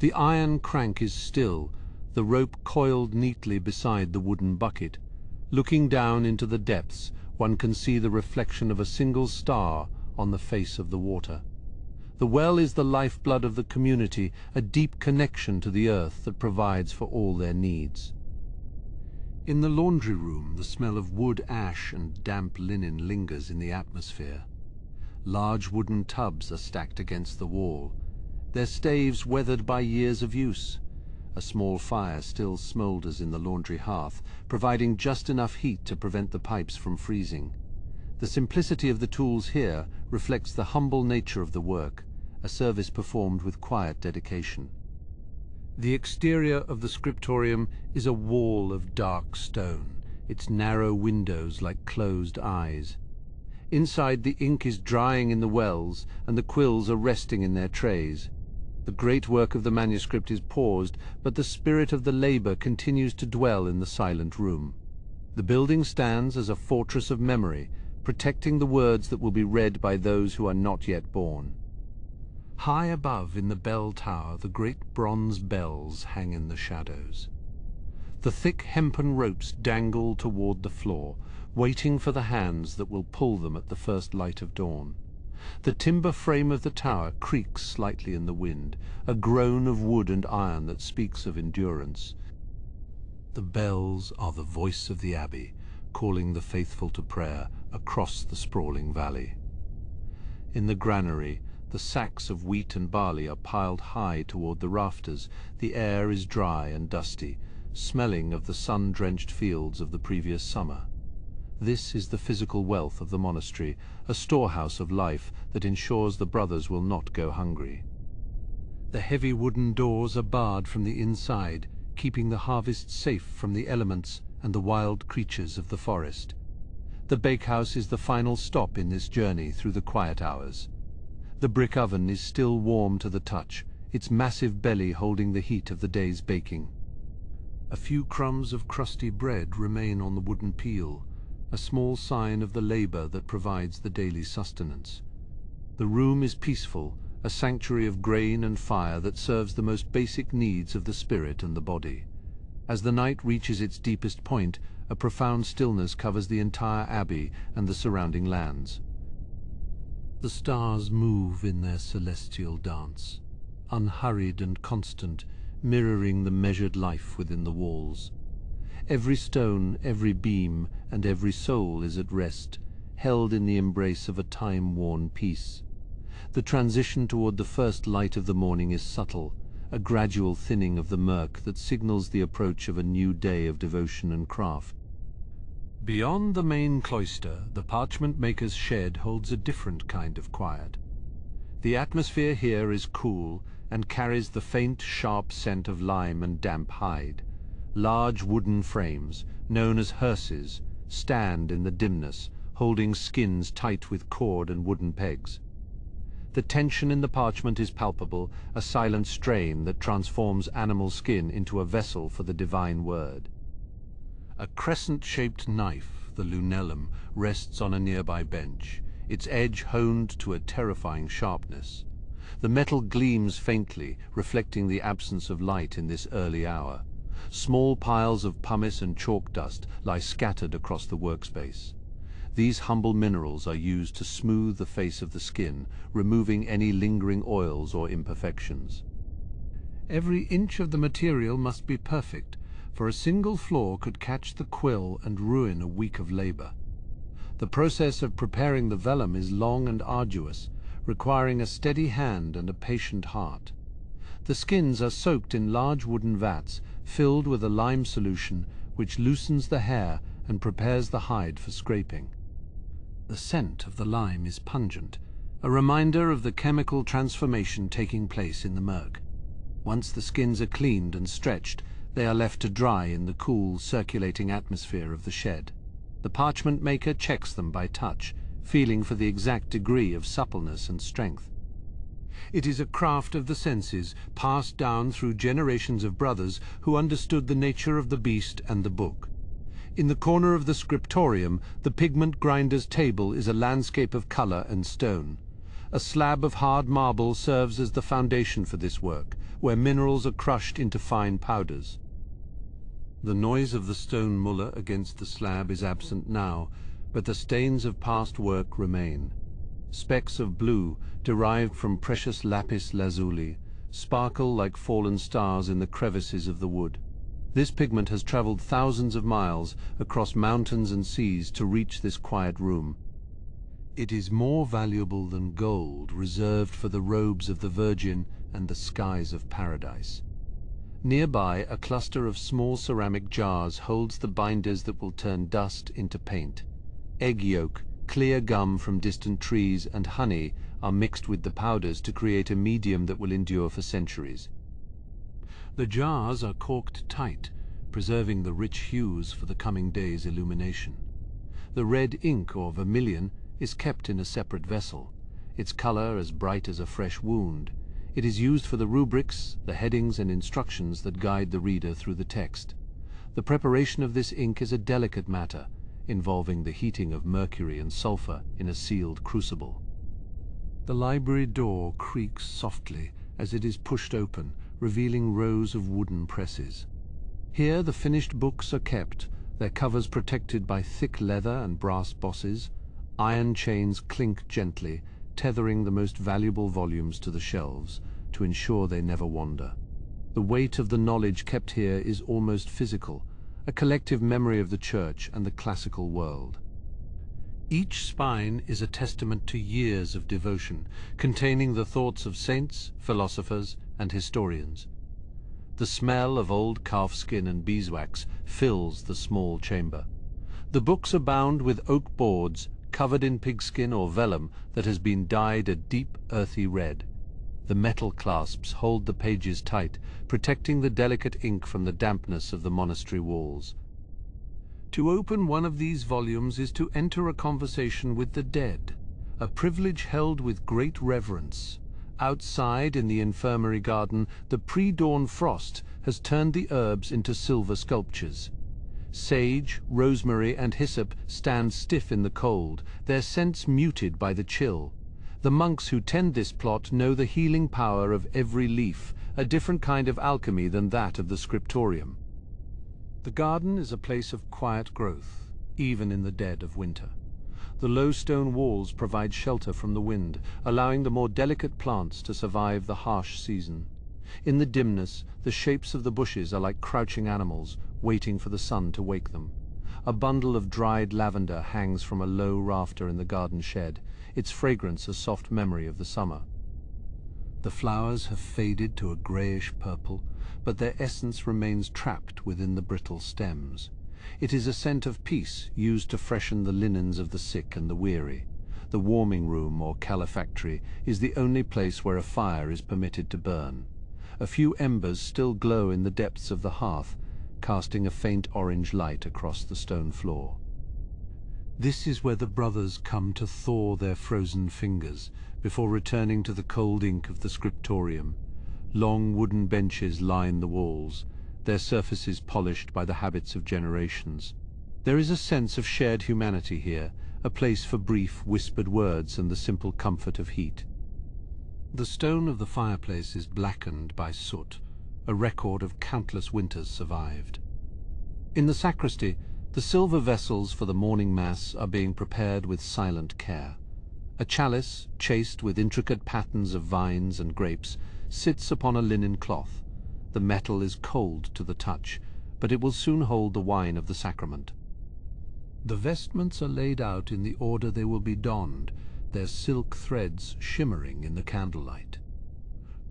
The iron crank is still, the rope coiled neatly beside the wooden bucket. Looking down into the depths, one can see the reflection of a single star on the face of the water. The well is the lifeblood of the community, a deep connection to the earth that provides for all their needs. In the laundry room, the smell of wood ash and damp linen lingers in the atmosphere. Large wooden tubs are stacked against the wall, their staves weathered by years of use. A small fire still smoulders in the laundry hearth, providing just enough heat to prevent the pipes from freezing. The simplicity of the tools here reflects the humble nature of the work, a service performed with quiet dedication. The exterior of the Scriptorium is a wall of dark stone, its narrow windows like closed eyes. Inside, the ink is drying in the wells, and the quills are resting in their trays. The great work of the manuscript is paused, but the spirit of the labor continues to dwell in the silent room. The building stands as a fortress of memory, protecting the words that will be read by those who are not yet born. High above in the bell tower, the great bronze bells hang in the shadows. The thick hempen ropes dangle toward the floor, waiting for the hands that will pull them at the first light of dawn. The timber frame of the tower creaks slightly in the wind, a groan of wood and iron that speaks of endurance. The bells are the voice of the Abbey, calling the faithful to prayer across the sprawling valley. In the granary, the sacks of wheat and barley are piled high toward the rafters. The air is dry and dusty, smelling of the sun-drenched fields of the previous summer. This is the physical wealth of the monastery, a storehouse of life that ensures the brothers will not go hungry. The heavy wooden doors are barred from the inside, keeping the harvest safe from the elements and the wild creatures of the forest. The bakehouse is the final stop in this journey through the quiet hours. The brick oven is still warm to the touch, its massive belly holding the heat of the day's baking. A few crumbs of crusty bread remain on the wooden peel, a small sign of the labor that provides the daily sustenance. The room is peaceful, a sanctuary of grain and fire that serves the most basic needs of the spirit and the body. As the night reaches its deepest point, a profound stillness covers the entire abbey and the surrounding lands. The stars move in their celestial dance, unhurried and constant, mirroring the measured life within the walls. Every stone, every beam, and every soul is at rest, held in the embrace of a time-worn peace. The transition toward the first light of the morning is subtle, a gradual thinning of the murk that signals the approach of a new day of devotion and craft. Beyond the main cloister, the parchment maker's shed holds a different kind of quiet. The atmosphere here is cool and carries the faint, sharp scent of lime and damp hide. Large wooden frames, known as hearses, stand in the dimness, holding skins tight with cord and wooden pegs. The tension in the parchment is palpable, a silent strain that transforms animal skin into a vessel for the divine word. A crescent-shaped knife, the lunellum, rests on a nearby bench, its edge honed to a terrifying sharpness. The metal gleams faintly, reflecting the absence of light in this early hour. Small piles of pumice and chalk dust lie scattered across the workspace. These humble minerals are used to smooth the face of the skin, removing any lingering oils or imperfections. Every inch of the material must be perfect, for a single flaw could catch the quill and ruin a week of labor. The process of preparing the vellum is long and arduous, requiring a steady hand and a patient heart. The skins are soaked in large wooden vats filled with a lime solution which loosens the hair and prepares the hide for scraping. The scent of the lime is pungent, a reminder of the chemical transformation taking place in the murk. Once the skins are cleaned and stretched, they are left to dry in the cool, circulating atmosphere of the shed. The parchment maker checks them by touch, feeling for the exact degree of suppleness and strength. It is a craft of the senses, passed down through generations of brothers who understood the nature of the beast and the book. In the corner of the Scriptorium, the pigment grinder's table is a landscape of color and stone. A slab of hard marble serves as the foundation for this work, where minerals are crushed into fine powders. The noise of the stone muller against the slab is absent now, but the stains of past work remain. Specks of blue, derived from precious lapis lazuli, sparkle like fallen stars in the crevices of the wood. This pigment has traveled thousands of miles across mountains and seas to reach this quiet room. It is more valuable than gold reserved for the robes of the Virgin and the skies of paradise. Nearby, a cluster of small ceramic jars holds the binders that will turn dust into paint. Egg yolk, clear gum from distant trees, and honey are mixed with the powders to create a medium that will endure for centuries. The jars are corked tight, preserving the rich hues for the coming day's illumination. The red ink, or vermilion, is kept in a separate vessel, its color as bright as a fresh wound. It is used for the rubrics, the headings and instructions that guide the reader through the text. The preparation of this ink is a delicate matter, involving the heating of mercury and sulfur in a sealed crucible. The library door creaks softly as it is pushed open, revealing rows of wooden presses. Here the finished books are kept, their covers protected by thick leather and brass bosses. Iron chains clink gently, tethering the most valuable volumes to the shelves, to ensure they never wander. The weight of the knowledge kept here is almost physical, a collective memory of the Church and the classical world. Each spine is a testament to years of devotion, containing the thoughts of saints, philosophers, and historians. The smell of old calfskin and beeswax fills the small chamber. The books are bound with oak boards, covered in pigskin or vellum that has been dyed a deep, earthy red. The metal clasps hold the pages tight, protecting the delicate ink from the dampness of the monastery walls. To open one of these volumes is to enter a conversation with the dead, a privilege held with great reverence. Outside, in the infirmary garden, the pre-dawn frost has turned the herbs into silver sculptures. Sage, rosemary, and hyssop stand stiff in the cold, their scents muted by the chill. The monks who tend this plot know the healing power of every leaf, a different kind of alchemy than that of the Scriptorium. The garden is a place of quiet growth, even in the dead of winter. The low stone walls provide shelter from the wind, allowing the more delicate plants to survive the harsh season. In the dimness, the shapes of the bushes are like crouching animals, waiting for the sun to wake them. A bundle of dried lavender hangs from a low rafter in the garden shed, its fragrance a soft memory of the summer. The flowers have faded to a greyish purple, but their essence remains trapped within the brittle stems. It is a scent of peace used to freshen the linens of the sick and the weary. The warming room or calefactory is the only place where a fire is permitted to burn. A few embers still glow in the depths of the hearth, casting a faint orange light across the stone floor. This is where the brothers come to thaw their frozen fingers before returning to the cold ink of the Scriptorium. Long wooden benches line the walls, their surfaces polished by the habits of generations. There is a sense of shared humanity here, a place for brief, whispered words and the simple comfort of heat. The stone of the fireplace is blackened by soot, a record of countless winters survived. In the sacristy, the silver vessels for the morning mass are being prepared with silent care. A chalice, chased with intricate patterns of vines and grapes, sits upon a linen cloth. The metal is cold to the touch, but it will soon hold the wine of the sacrament. The vestments are laid out in the order they will be donned, their silk threads shimmering in the candlelight.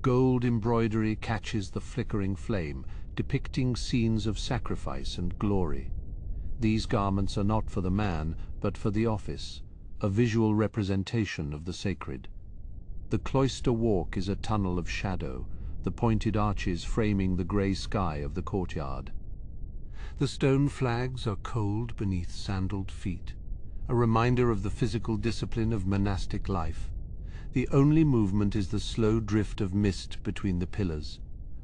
gold embroidery catches the flickering flame, depicting scenes of sacrifice and glory. These garments are not for the man, but for the office, a visual representation of the sacred. The cloister walk is a tunnel of shadow, the pointed arches framing the grey sky of the courtyard. The stone flags are cold beneath sandaled feet, a reminder of the physical discipline of monastic life. The only movement is the slow drift of mist between the pillars.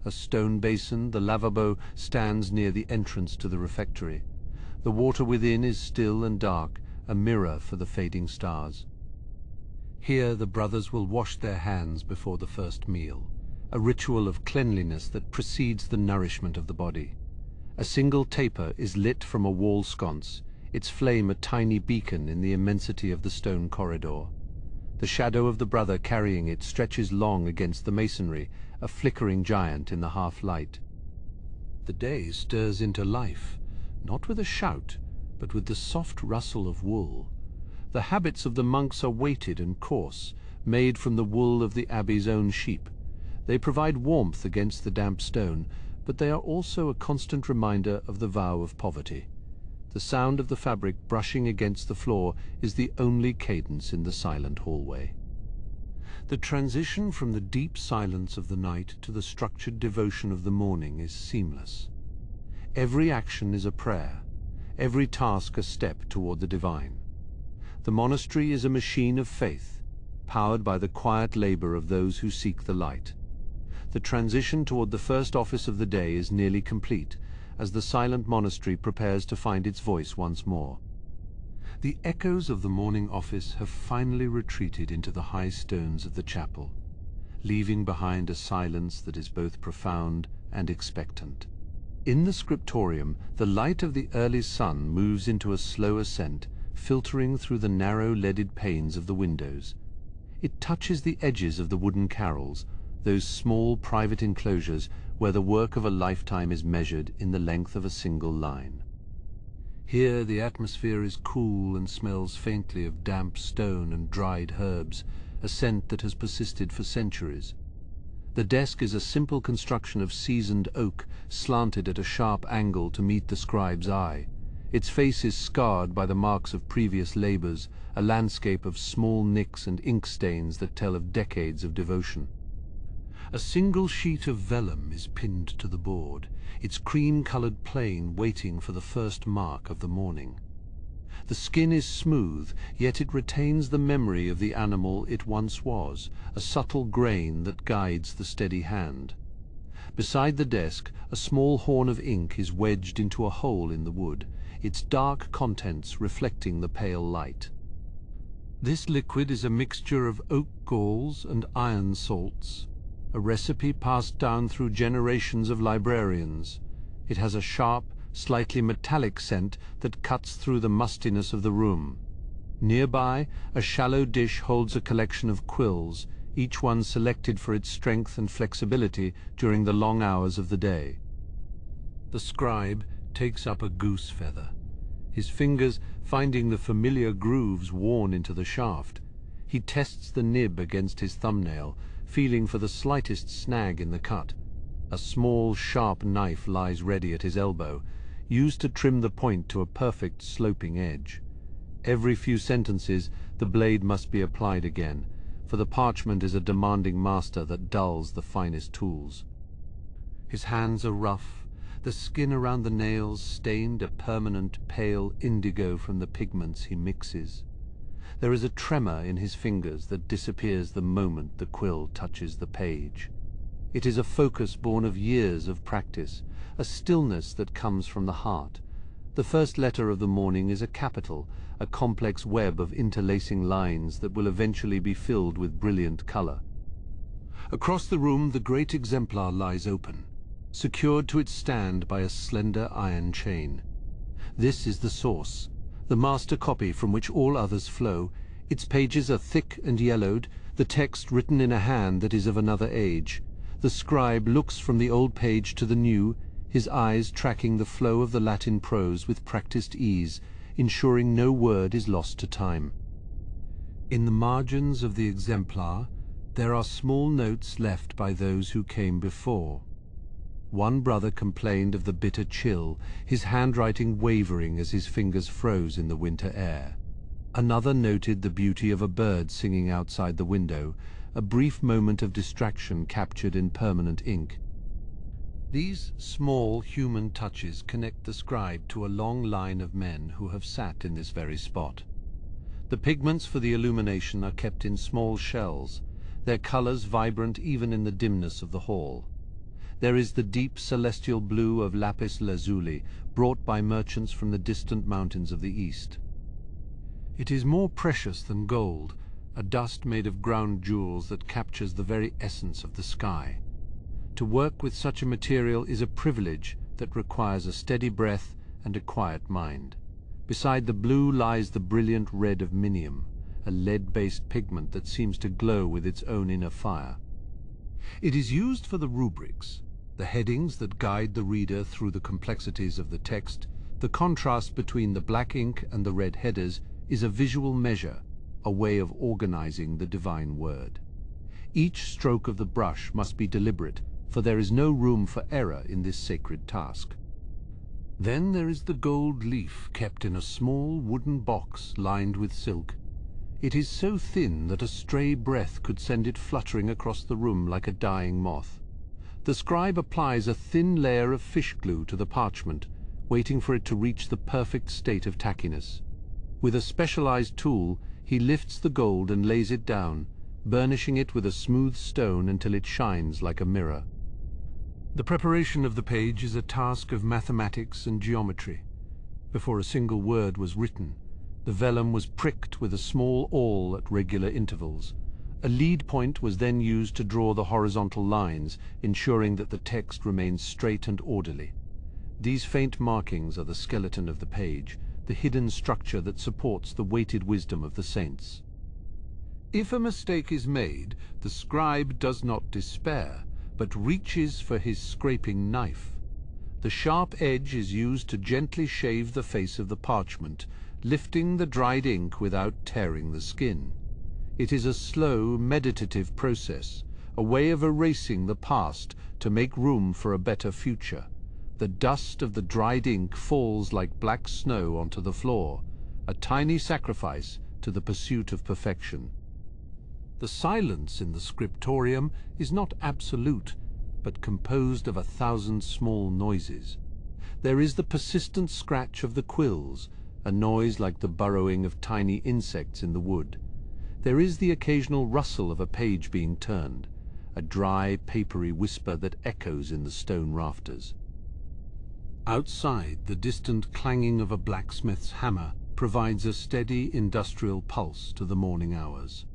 A stone basin, the lavabo, stands near the entrance to the refectory. The water within is still and dark, a mirror for the fading stars. Here the brothers will wash their hands before the first meal, a ritual of cleanliness that precedes the nourishment of the body. A single taper is lit from a wall sconce, its flame a tiny beacon in the immensity of the stone corridor. The shadow of the brother carrying it stretches long against the masonry, a flickering giant in the half-light. The day stirs into life, not with a shout, but with the soft rustle of wool. The habits of the monks are weighted and coarse, made from the wool of the Abbey's own sheep. They provide warmth against the damp stone, but they are also a constant reminder of the vow of poverty. The sound of the fabric brushing against the floor is the only cadence in the silent hallway. The transition from the deep silence of the night to the structured devotion of the morning is seamless. Every action is a prayer, every task a step toward the divine. The monastery is a machine of faith, powered by the quiet labor of those who seek the light. The transition toward the first office of the day is nearly complete, as the silent monastery prepares to find its voice once more. The echoes of the morning office have finally retreated into the high stones of the chapel, leaving behind a silence that is both profound and expectant. In the Scriptorium, the light of the early sun moves into a slow ascent, filtering through the narrow leaded panes of the windows. It touches the edges of the wooden carrels, those small private enclosures where the work of a lifetime is measured in the length of a single line. Here the atmosphere is cool and smells faintly of damp stone and dried herbs, a scent that has persisted for centuries. The desk is a simple construction of seasoned oak, slanted at a sharp angle to meet the scribe's eye. Its face is scarred by the marks of previous labors, a landscape of small nicks and ink stains that tell of decades of devotion. A single sheet of vellum is pinned to the board, its cream-colored plane waiting for the first mark of the morning. The skin is smooth, yet it retains the memory of the animal it once was, a subtle grain that guides the steady hand. Beside the desk, a small horn of ink is wedged into a hole in the wood, its dark contents reflecting the pale light. This liquid is a mixture of oak galls and iron salts, a recipe passed down through generations of librarians. It has a sharp, slightly metallic scent that cuts through the mustiness of the room. Nearby, a shallow dish holds a collection of quills, each one selected for its strength and flexibility during the long hours of the day. The scribe takes up a goose feather, his fingers finding the familiar grooves worn into the shaft. He tests the nib against his thumbnail, feeling for the slightest snag in the cut. A small, sharp knife lies ready at his elbow, used to trim the point to a perfect sloping edge. Every few sentences, the blade must be applied again, for the parchment is a demanding master that dulls the finest tools. His hands are rough, the skin around the nails stained a permanent pale indigo from the pigments he mixes. There is a tremor in his fingers that disappears the moment the quill touches the page. It is a focus born of years of practice, a stillness that comes from the heart. The first letter of the morning is a capital, a complex web of interlacing lines that will eventually be filled with brilliant color. Across the room, the great exemplar lies open, secured to its stand by a slender iron chain. This is the source, the master copy from which all others flow. Its pages are thick and yellowed, the text written in a hand that is of another age. The scribe looks from the old page to the new, his eyes tracking the flow of the Latin prose with practiced ease, ensuring no word is lost to time. In the margins of the exemplar, There are small notes left by those who came before. One brother complained of the bitter chill, his handwriting wavering as his fingers froze in the winter air. Another noted the beauty of a bird singing outside the window, a brief moment of distraction captured in permanent ink. These small human touches connect the scribe to a long line of men who have sat in this very spot. The pigments for the illumination are kept in small shells, their colors vibrant even in the dimness of the hall. There is the deep celestial blue of lapis lazuli, brought by merchants from the distant mountains of the east. It is more precious than gold, a dust made of ground jewels that captures the very essence of the sky. To work with such a material is a privilege that requires a steady breath and a quiet mind. Beside the blue lies the brilliant red of minium, a lead-based pigment that seems to glow with its own inner fire. It is used for the rubrics, the headings that guide the reader through the complexities of the text. The contrast between the black ink and the red headers is a visual measure, a way of organizing the divine word. Each stroke of the brush must be deliberate, for there is no room for error in this sacred task. Then there is the gold leaf, kept in a small wooden box lined with silk. It is so thin that a stray breath could send it fluttering across the room like a dying moth. The scribe applies a thin layer of fish glue to the parchment, waiting for it to reach the perfect state of tackiness. With a specialized tool, he lifts the gold and lays it down, burnishing it with a smooth stone until it shines like a mirror. The preparation of the page is a task of mathematics and geometry. Before a single word was written, the vellum was pricked with a small awl at regular intervals. A lead point was then used to draw the horizontal lines, ensuring that the text remains straight and orderly. These faint markings are the skeleton of the page, the hidden structure that supports the weighted wisdom of the saints. If a mistake is made, the scribe does not despair, but reaches for his scraping knife. The sharp edge is used to gently shave the face of the parchment, lifting the dried ink without tearing the skin. It is a slow, meditative process, a way of erasing the past to make room for a better future. The dust of the dried ink falls like black snow onto the floor, a tiny sacrifice to the pursuit of perfection. The silence in the Scriptorium is not absolute, but composed of 1,000 small noises. There is the persistent scratch of the quills, a noise like the burrowing of tiny insects in the wood. There is the occasional rustle of a page being turned, a dry, papery whisper that echoes in the stone rafters. Outside, the distant clanging of a blacksmith's hammer provides a steady industrial pulse to the morning hours.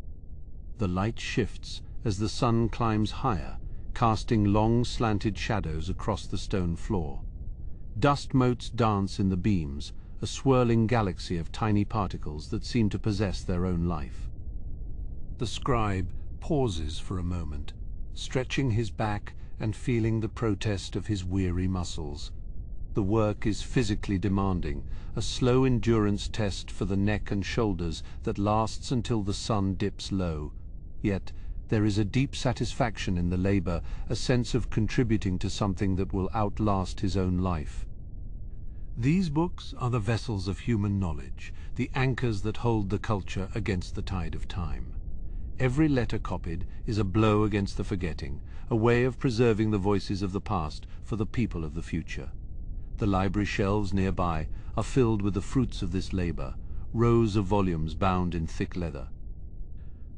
The light shifts as the sun climbs higher, casting long slanted shadows across the stone floor. Dust motes dance in the beams, a swirling galaxy of tiny particles that seem to possess their own life. The scribe pauses for a moment, stretching his back and feeling the protest of his weary muscles. The work is physically demanding, a slow endurance test for the neck and shoulders that lasts until the sun dips low. Yet there is a deep satisfaction in the labor, a sense of contributing to something that will outlast his own life. These books are the vessels of human knowledge, the anchors that hold the culture against the tide of time. Every letter copied is a blow against the forgetting, a way of preserving the voices of the past for the people of the future. The library shelves nearby are filled with the fruits of this labor, rows of volumes bound in thick leather.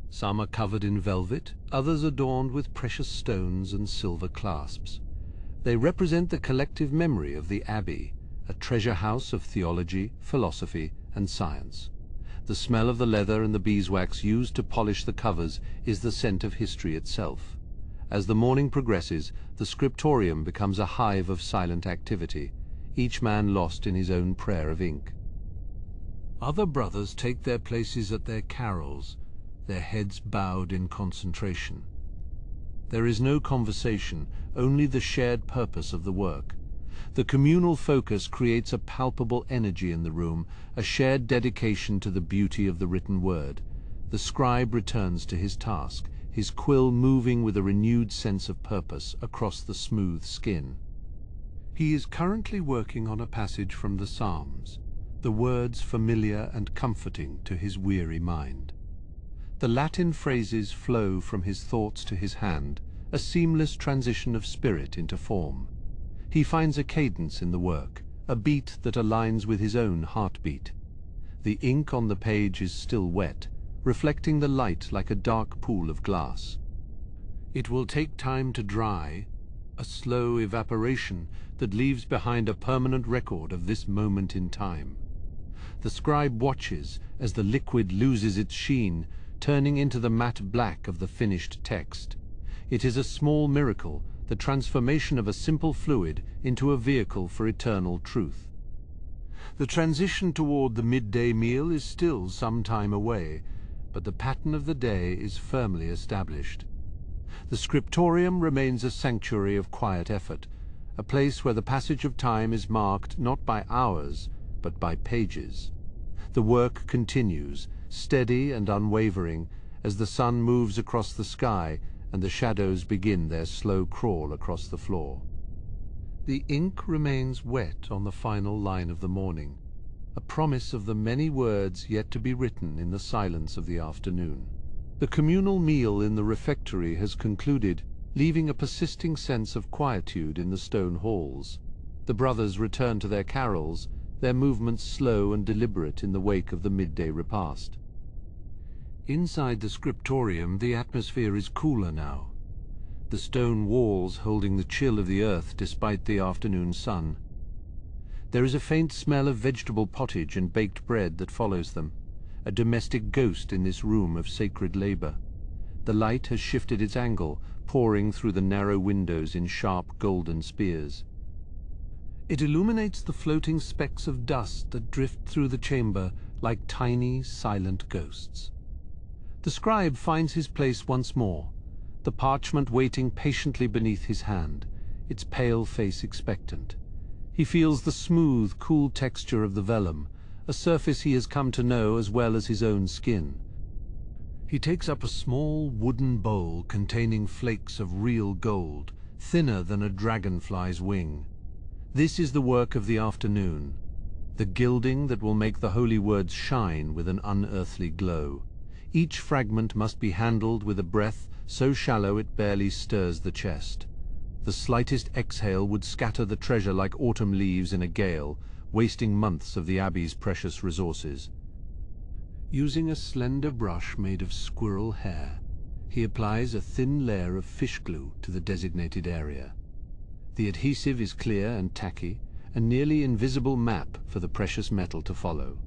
Some are covered in velvet, others adorned with precious stones and silver clasps. They represent the collective memory of the Abbey, a treasure house of theology, philosophy, and science. The smell of the leather and the beeswax used to polish the covers is the scent of history itself. As the morning progresses, the Scriptorium becomes a hive of silent activity, each man lost in his own prayer of ink. Other brothers take their places at their carols, their heads bowed in concentration. There is no conversation, only the shared purpose of the work. The communal focus creates a palpable energy in the room, a shared dedication to the beauty of the written word. The scribe returns to his task, his quill moving with a renewed sense of purpose across the smooth skin. He is currently working on a passage from the Psalms, the words familiar and comforting to his weary mind. The Latin phrases flow from his thoughts to his hand, a seamless transition of spirit into form. He finds a cadence in the work, a beat that aligns with his own heartbeat. The ink on the page is still wet, reflecting the light like a dark pool of glass. It will take time to dry, a slow evaporation that leaves behind a permanent record of this moment in time. The scribe watches as the liquid loses its sheen, turning into the matte black of the finished text. It is a small miracle, the transformation of a simple fluid into a vehicle for eternal truth. The transition toward the midday meal is still some time away, but the pattern of the day is firmly established. The Scriptorium remains a sanctuary of quiet effort, a place where the passage of time is marked not by hours, but by pages. The work continues, steady and unwavering, as the sun moves across the sky and the shadows begin their slow crawl across the floor. The ink remains wet on the final line of the morning, a promise of the many words yet to be written in the silence of the afternoon. The communal meal in the refectory has concluded, leaving a persisting sense of quietude in the stone halls. The brothers return to their carols, their movements slow and deliberate in the wake of the midday repast. Inside the Scriptorium, the atmosphere is cooler now, the stone walls holding the chill of the earth despite the afternoon sun. There is a faint smell of vegetable pottage and baked bread that follows them, a domestic ghost in this room of sacred labor. The light has shifted its angle, pouring through the narrow windows in sharp golden spears. It illuminates the floating specks of dust that drift through the chamber like tiny, silent ghosts. The scribe finds his place once more, the parchment waiting patiently beneath his hand, its pale face expectant. He feels the smooth, cool texture of the vellum, a surface he has come to know as well as his own skin. He takes up a small wooden bowl containing flakes of real gold, thinner than a dragonfly's wing. This is the work of the afternoon, the gilding that will make the holy words shine with an unearthly glow. Each fragment must be handled with a breath so shallow it barely stirs the chest. The slightest exhale would scatter the treasure like autumn leaves in a gale, wasting months of the Abbey's precious resources. Using a slender brush made of squirrel hair, he applies a thin layer of fish glue to the designated area. The adhesive is clear and tacky, a nearly invisible map for the precious metal to follow.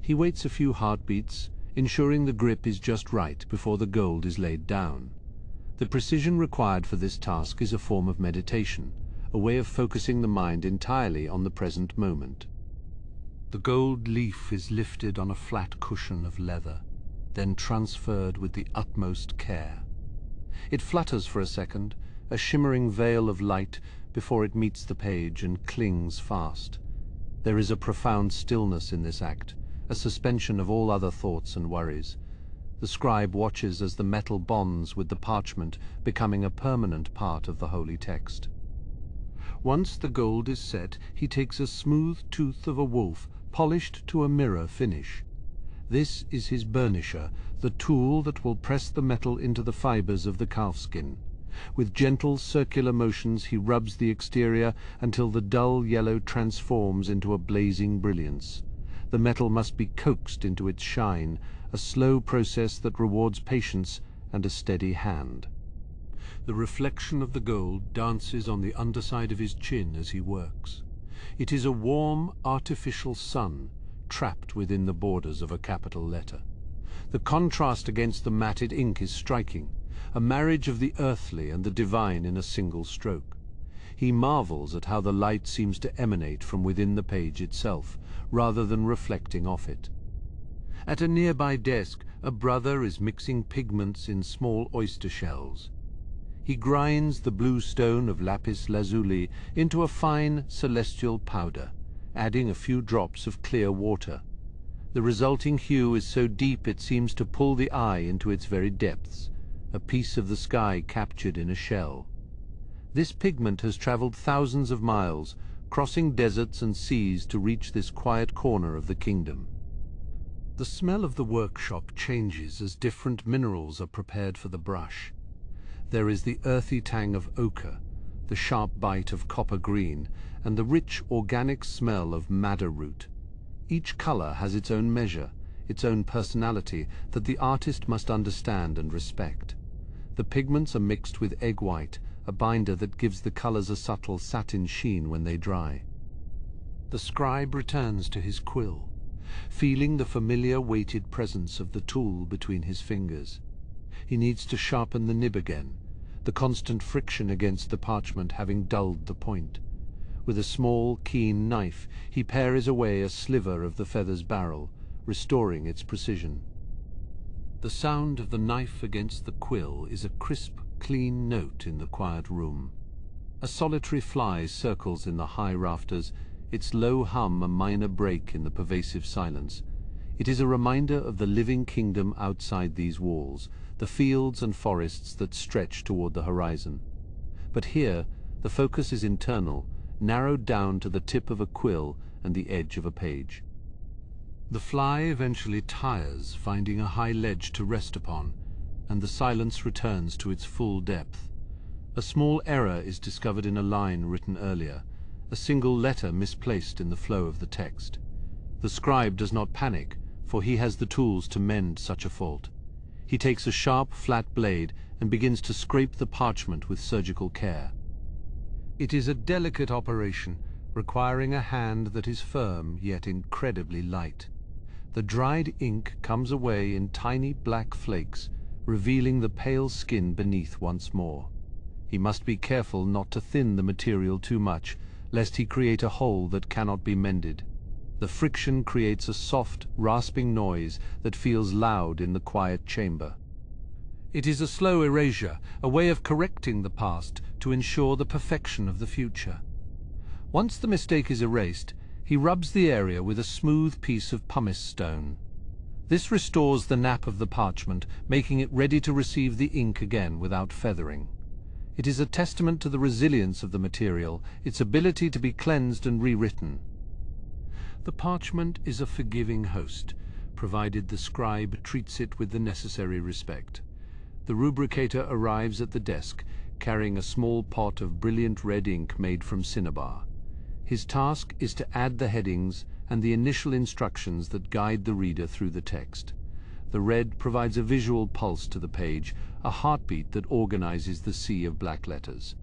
He waits a few heartbeats, ensuring the grip is just right before the gold is laid down. The precision required for this task is a form of meditation, a way of focusing the mind entirely on the present moment. The gold leaf is lifted on a flat cushion of leather, then transferred with the utmost care. It flutters for a second, a shimmering veil of light, before it meets the page and clings fast. There is a profound stillness in this act, a suspension of all other thoughts and worries. The scribe watches as the metal bonds with the parchment, becoming a permanent part of the holy text. Once the gold is set, he takes a smooth tooth of a wolf, polished to a mirror finish. This is his burnisher, the tool that will press the metal into the fibers of the calfskin. With gentle circular motions he rubs the exterior until the dull yellow transforms into a blazing brilliance. The metal must be coaxed into its shine, a slow process that rewards patience and a steady hand. The reflection of the gold dances on the underside of his chin as he works. It is a warm, artificial sun, trapped within the borders of a capital letter. The contrast against the matted ink is striking, a marriage of the earthly and the divine in a single stroke. He marvels at how the light seems to emanate from within the page itself, rather than reflecting off it. At a nearby desk, a brother is mixing pigments in small oyster shells. He grinds the blue stone of lapis lazuli into a fine celestial powder, adding a few drops of clear water. The resulting hue is so deep it seems to pull the eye into its very depths, a piece of the sky captured in a shell. This pigment has traveled thousands of miles, crossing deserts and seas to reach this quiet corner of the kingdom. The smell of the workshop changes as different minerals are prepared for the brush. There is the earthy tang of ochre, the sharp bite of copper green, and the rich organic smell of madder root. Each color has its own measure, its own personality that the artist must understand and respect. The pigments are mixed with egg white, a binder that gives the colors a subtle satin sheen when they dry. The scribe returns to his quill, feeling the familiar weighted presence of the tool between his fingers. He needs to sharpen the nib again, the constant friction against the parchment having dulled the point. With a small, keen knife, he pares away a sliver of the feather's barrel, restoring its precision. The sound of the knife against the quill is a crisp, clean note in the quiet room. A solitary fly circles in the high rafters, its low hum a minor break in the pervasive silence. It is a reminder of the living kingdom outside these walls, the fields and forests that stretch toward the horizon. But here, the focus is internal, narrowed down to the tip of a quill and the edge of a page. The fly eventually tires, finding a high ledge to rest upon, and the silence returns to its full depth. A small error is discovered in a line written earlier, a single letter misplaced in the flow of the text. The scribe does not panic, for he has the tools to mend such a fault. He takes a sharp, flat blade and begins to scrape the parchment with surgical care. It is a delicate operation, requiring a hand that is firm yet incredibly light. The dried ink comes away in tiny black flakes, revealing the pale skin beneath once more. He must be careful not to thin the material too much, lest he create a hole that cannot be mended. The friction creates a soft, rasping noise that feels loud in the quiet chamber. It is a slow erasure, a way of correcting the past to ensure the perfection of the future. Once the mistake is erased, he rubs the area with a smooth piece of pumice stone. This restores the nap of the parchment, making it ready to receive the ink again without feathering. It is a testament to the resilience of the material, its ability to be cleansed and rewritten. The parchment is a forgiving host, provided the scribe treats it with the necessary respect. The rubricator arrives at the desk, carrying a small pot of brilliant red ink made from cinnabar. His task is to add the headings and the initial instructions that guide the reader through the text. The red provides a visual pulse to the page, a heartbeat that organizes the sea of black letters.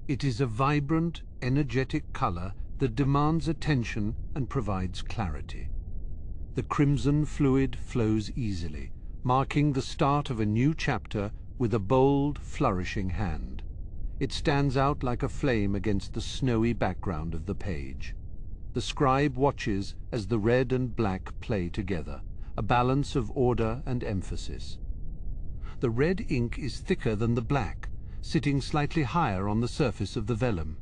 It is a vibrant, energetic color that demands attention and provides clarity. The crimson fluid flows easily, marking the start of a new chapter with a bold, flourishing hand. It stands out like a flame against the snowy background of the page. The scribe watches as the red and black play together, a balance of order and emphasis. The red ink is thicker than the black, sitting slightly higher on the surface of the vellum.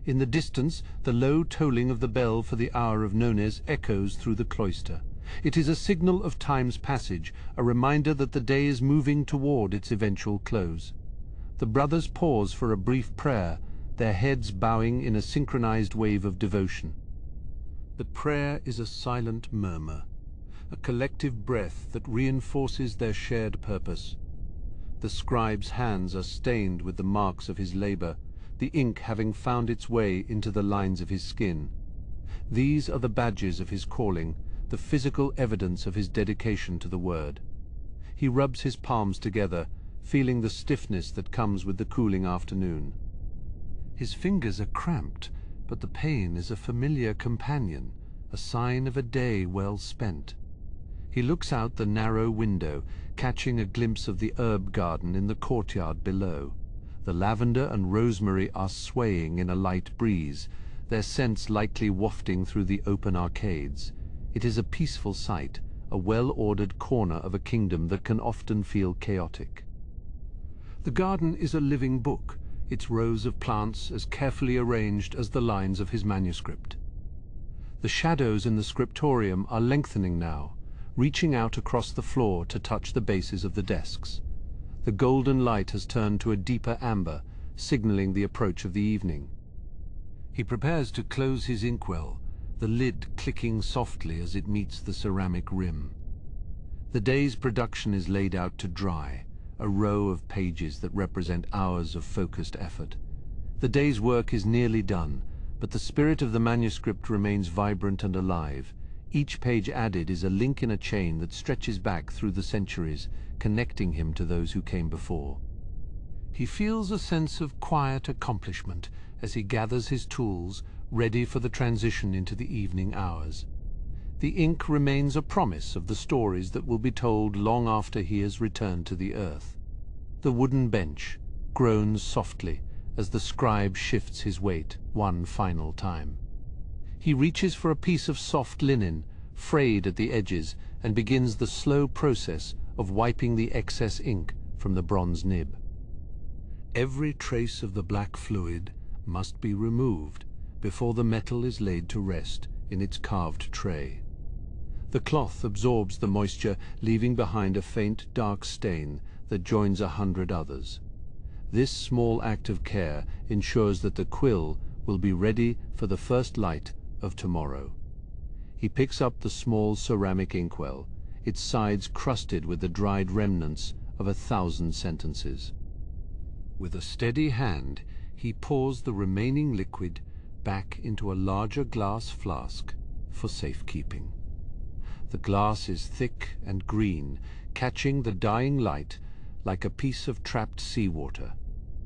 In the distance, the low tolling of the bell for the hour of nones echoes through the cloister. It is a signal of time's passage, a reminder that the day is moving toward its eventual close. The brothers pause for a brief prayer, their heads bowing in a synchronized wave of devotion. The prayer is a silent murmur, a collective breath that reinforces their shared purpose. The scribe's hands are stained with the marks of his labor, the ink having found its way into the lines of his skin. These are the badges of his calling, the physical evidence of his dedication to the word. He rubs his palms together, feeling the stiffness that comes with the cooling afternoon. His fingers are cramped, but the pain is a familiar companion, a sign of a day well spent. He looks out the narrow window, catching a glimpse of the herb garden in the courtyard below. The lavender and rosemary are swaying in a light breeze, their scents lightly wafting through the open arcades. It is a peaceful sight, a well-ordered corner of a kingdom that can often feel chaotic. The garden is a living book, its rows of plants as carefully arranged as the lines of his manuscript. The shadows in the Scriptorium are lengthening now, reaching out across the floor to touch the bases of the desks. The golden light has turned to a deeper amber, signaling the approach of the evening. He prepares to close his inkwell, the lid clicking softly as it meets the ceramic rim. The day's production is laid out to dry, a row of pages that represent hours of focused effort. The day's work is nearly done, but the spirit of the manuscript remains vibrant and alive. Each page added is a link in a chain that stretches back through the centuries, connecting him to those who came before. He feels a sense of quiet accomplishment as he gathers his tools, ready for the transition into the evening hours. The ink remains a promise of the stories that will be told long after he has returned to the earth. The wooden bench groans softly as the scribe shifts his weight one final time. He reaches for a piece of soft linen, frayed at the edges, and begins the slow process of wiping the excess ink from the bronze nib. Every trace of the black fluid must be removed before the metal is laid to rest in its carved tray. The cloth absorbs the moisture, leaving behind a faint, dark stain that joins 100 others. This small act of care ensures that the quill will be ready for the first light of tomorrow. He picks up the small ceramic inkwell, its sides crusted with the dried remnants of 1,000 sentences. With a steady hand, he pours the remaining liquid back into a larger glass flask for safekeeping. The glass is thick and green, catching the dying light like a piece of trapped seawater.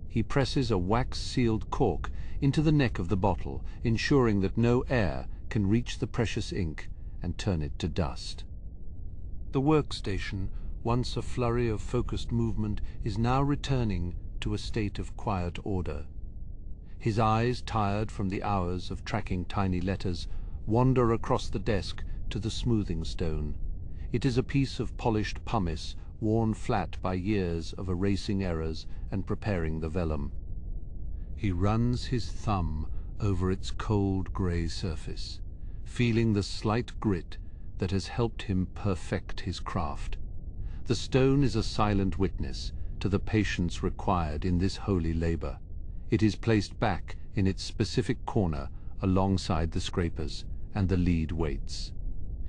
He presses a wax-sealed cork into the neck of the bottle, ensuring that no air can reach the precious ink and turn it to dust. The workstation, once a flurry of focused movement, is now returning to a state of quiet order. His eyes, tired from the hours of tracking tiny letters, wander across the desk to the smoothing stone. It is a piece of polished pumice, worn flat by years of erasing errors and preparing the vellum. He runs his thumb over its cold grey surface, feeling the slight grit that has helped him perfect his craft. The stone is a silent witness to the patience required in this holy labor. It is placed back in its specific corner alongside the scrapers and the lead weights.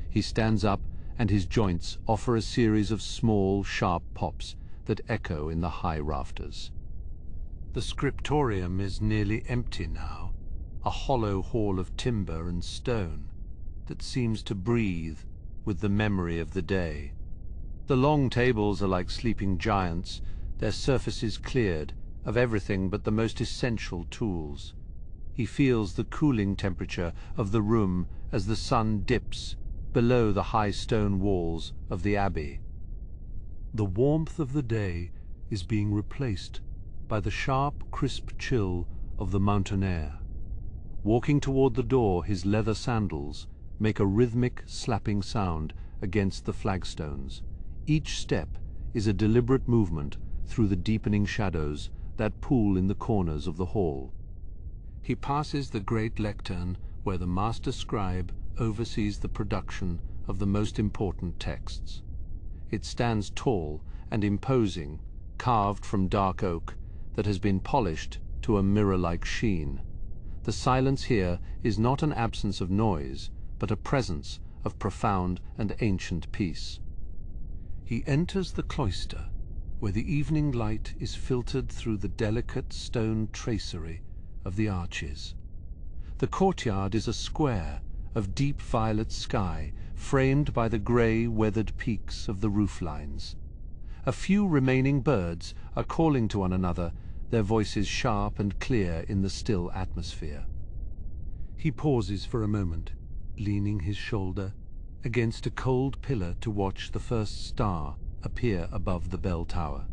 He stands up, and his joints offer a series of small, sharp pops that echo in the high rafters. The Scriptorium is nearly empty now, a hollow hall of timber and stone that seems to breathe with the memory of the day. The long tables are like sleeping giants, their surfaces cleared of everything but the most essential tools. He feels the cooling temperature of the room as the sun dips below the high stone walls of the Abbey. The warmth of the day is being replaced by the sharp, crisp chill of the mountain air. Walking toward the door, his leather sandals make a rhythmic, slapping sound against the flagstones. Each step is a deliberate movement through the deepening shadows that pool in the corners of the hall. He passes the great lectern where the master scribe oversees the production of the most important texts. It stands tall and imposing, carved from dark oak that has been polished to a mirror-like sheen. The silence here is not an absence of noise, but a presence of profound and ancient peace. He enters the cloister, where the evening light is filtered through the delicate stone tracery of the arches. The courtyard is a square of deep violet sky, framed by the grey, weathered peaks of the roof lines. A few remaining birds are calling to one another, their voices sharp and clear in the still atmosphere. He pauses for a moment, leaning his shoulder against a cold pillar to watch the first star appear above the bell tower.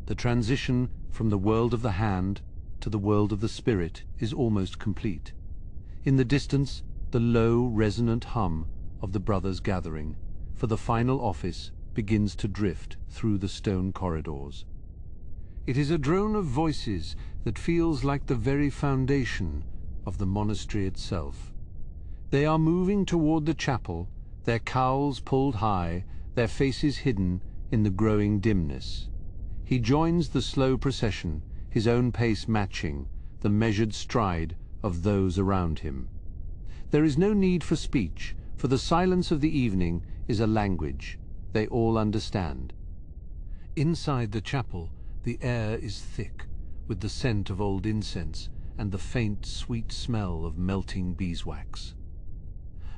The transition from the world of the hand to the world of the spirit is almost complete. In the distance, the low, resonant hum of the brothers gathering for the final office begins to drift through the stone corridors. It is a drone of voices that feels like the very foundation of the monastery itself. They are moving toward the chapel, their cowls pulled high, their faces hidden in the growing dimness. He joins the slow procession, his own pace matching the measured stride of those around him. There is no need for speech, for the silence of the evening is a language they all understand. Inside the chapel, the air is thick with the scent of old incense and the faint, sweet smell of melting beeswax.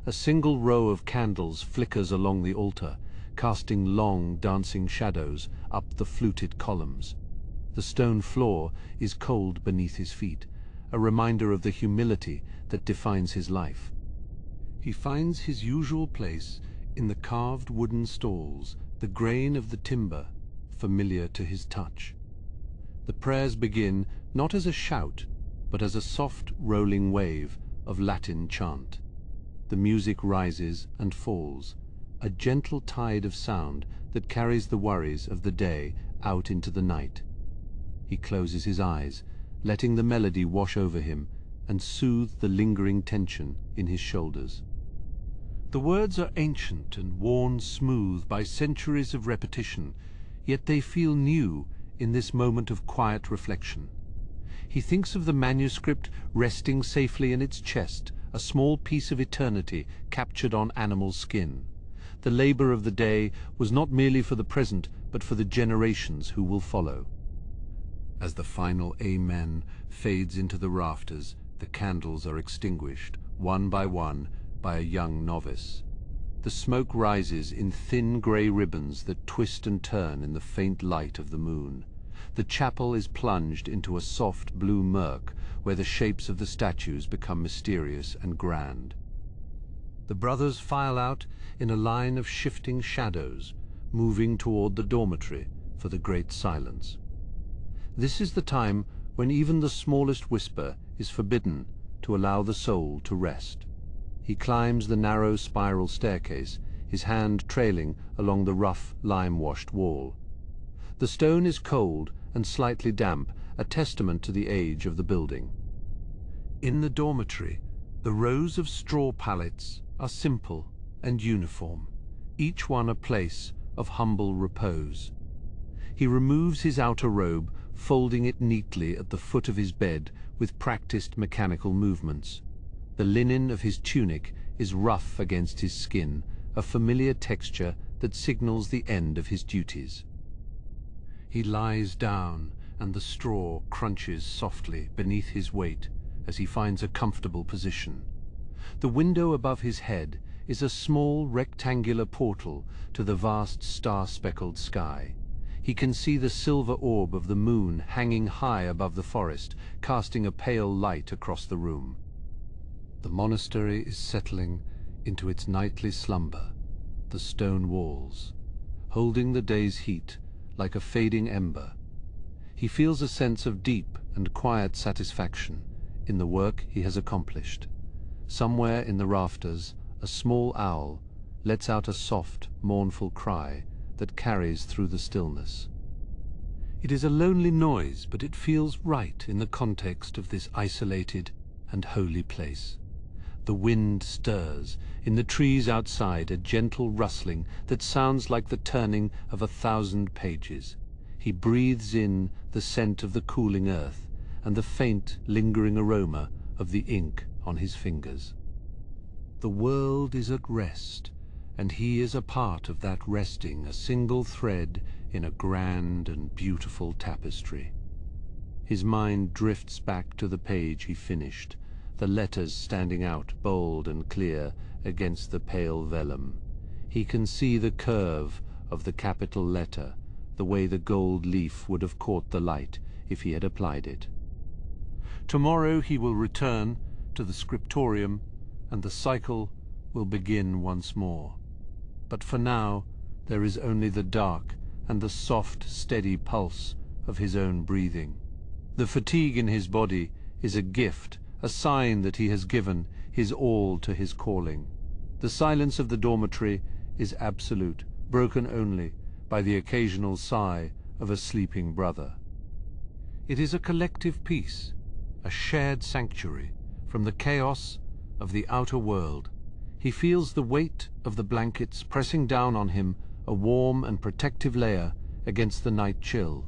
A single row of candles flickers along the altar, casting long, dancing shadows up the fluted columns. The stone floor is cold beneath his feet, a reminder of the humility that defines his life. He finds his usual place in the carved wooden stalls, the grain of the timber familiar to his touch. The prayers begin not as a shout, but as a soft rolling wave of Latin chant. The music rises and falls, a gentle tide of sound that carries the worries of the day out into the night. He closes his eyes, letting the melody wash over him and soothe the lingering tension in his shoulders. The words are ancient and worn smooth by centuries of repetition, yet they feel new in this moment of quiet reflection. He thinks of the manuscript resting safely in its chest, a small piece of eternity captured on animal skin. The labor of the day was not merely for the present, but for the generations who will follow. As the final Amen fades into the rafters, the candles are extinguished, one by a young novice. The smoke rises in thin grey ribbons that twist and turn in the faint light of the moon. The chapel is plunged into a soft blue murk, where the shapes of the statues become mysterious and grand. The brothers file out in a line of shifting shadows, moving toward the dormitory for the great silence. This is the time when even the smallest whisper is forbidden to allow the soul to rest. He climbs the narrow spiral staircase, his hand trailing along the rough, lime-washed wall. The stone is cold and slightly damp, a testament to the age of the building. In the dormitory, the rows of straw pallets are simple and uniform, each one a place of humble repose. He removes his outer robe, folding it neatly at the foot of his bed with practiced mechanical movements. The linen of his tunic is rough against his skin, a familiar texture that signals the end of his duties. He lies down, and the straw crunches softly beneath his weight as he finds a comfortable position. The window above his head is a small rectangular portal to the vast star-speckled sky. He can see the silver orb of the moon hanging high above the forest, casting a pale light across the room. The monastery is settling into its nightly slumber, the stone walls, holding the day's heat like a fading ember. He feels a sense of deep and quiet satisfaction in the work he has accomplished. Somewhere in the rafters, a small owl lets out a soft, mournful cry that carries through the stillness. It is a lonely noise, but it feels right in the context of this isolated and holy place. The wind stirs. In the trees outside, a gentle rustling that sounds like the turning of 1,000 pages. He breathes in the scent of the cooling earth and the faint, lingering aroma of the ink on his fingers. The world is at rest, and he is a part of that resting, a single thread in a grand and beautiful tapestry. His mind drifts back to the page he finished, the letters standing out bold and clear against the pale vellum. He can see the curve of the capital letter, the way the gold leaf would have caught the light if he had applied it. Tomorrow he will return to the Scriptorium, and the cycle will begin once more. But for now, there is only the dark and the soft, steady pulse of his own breathing. The fatigue in his body is a gift, a sign that he has given his all to his calling. The silence of the dormitory is absolute, broken only by the occasional sigh of a sleeping brother. It is a collective peace, a shared sanctuary from the chaos of the outer world. He feels the weight of the blankets pressing down on him, a warm and protective layer against the night chill.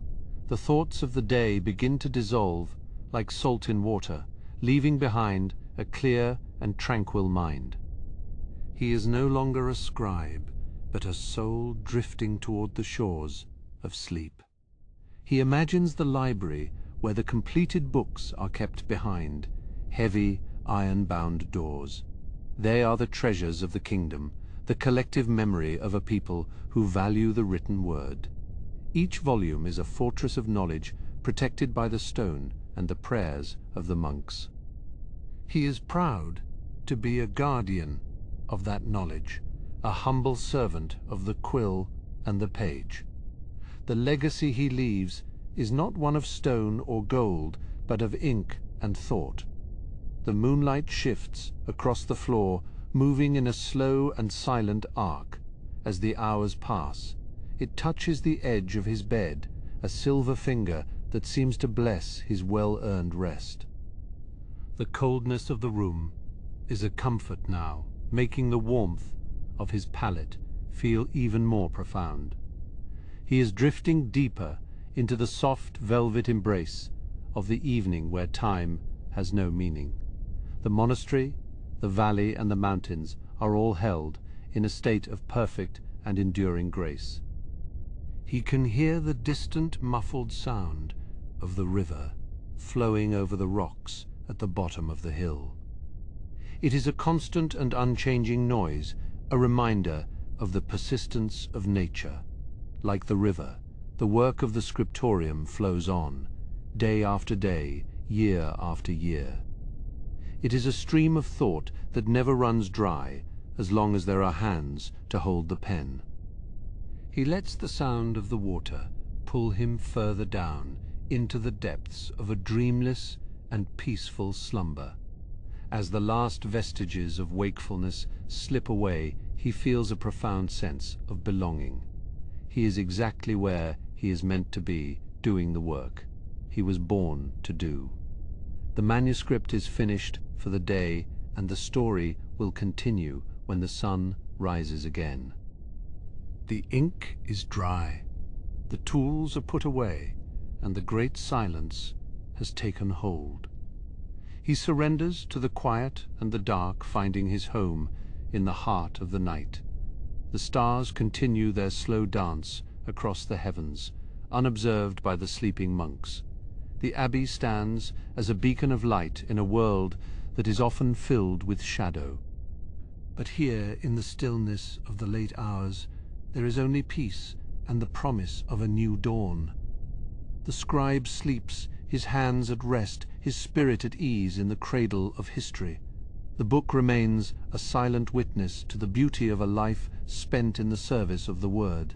The thoughts of the day begin to dissolve like salt in water, leaving behind a clear and tranquil mind. He is no longer a scribe, but a soul drifting toward the shores of sleep. He imagines the library where the completed books are kept behind heavy, iron-bound doors. They are the treasures of the kingdom, the collective memory of a people who value the written word. Each volume is a fortress of knowledge protected by the stone and the prayers of the monks. He is proud to be a guardian of that knowledge, a humble servant of the quill and the page. The legacy he leaves is not one of stone or gold, but of ink and thought. The moonlight shifts across the floor, moving in a slow and silent arc. As the hours pass, it touches the edge of his bed, a silver finger that seems to bless his well-earned rest. The coldness of the room is a comfort now, making the warmth of his palate feel even more profound. He is drifting deeper into the soft velvet embrace of the evening where time has no meaning. The monastery, the valley, and the mountains are all held in a state of perfect and enduring grace. He can hear the distant muffled sound of the river flowing over the rocks at the bottom of the hill. It is a constant and unchanging noise, a reminder of the persistence of nature. Like the river, the work of the Scriptorium flows on, day after day, year after year. It is a stream of thought that never runs dry, as long as there are hands to hold the pen. He lets the sound of the water pull him further down into the depths of a dreamless and peaceful slumber. As the last vestiges of wakefulness slip away, he feels a profound sense of belonging. He is exactly where he is meant to be, doing the work he was born to do. The manuscript is finished for the day, and the story will continue when the sun rises again. The ink is dry, the tools are put away, and the great silence has taken hold. He surrenders to the quiet and the dark, finding his home in the heart of the night. The stars continue their slow dance across the heavens, unobserved by the sleeping monks. The Abbey stands as a beacon of light in a world that is often filled with shadow. But here, in the stillness of the late hours, there is only peace and the promise of a new dawn. The scribe sleeps, his hands at rest, his spirit at ease in the cradle of history. The book remains a silent witness to the beauty of a life spent in the service of the word.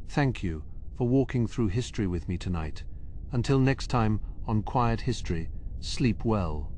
Thank you for walking through history with me tonight. Until next time on Quiet History, sleep well.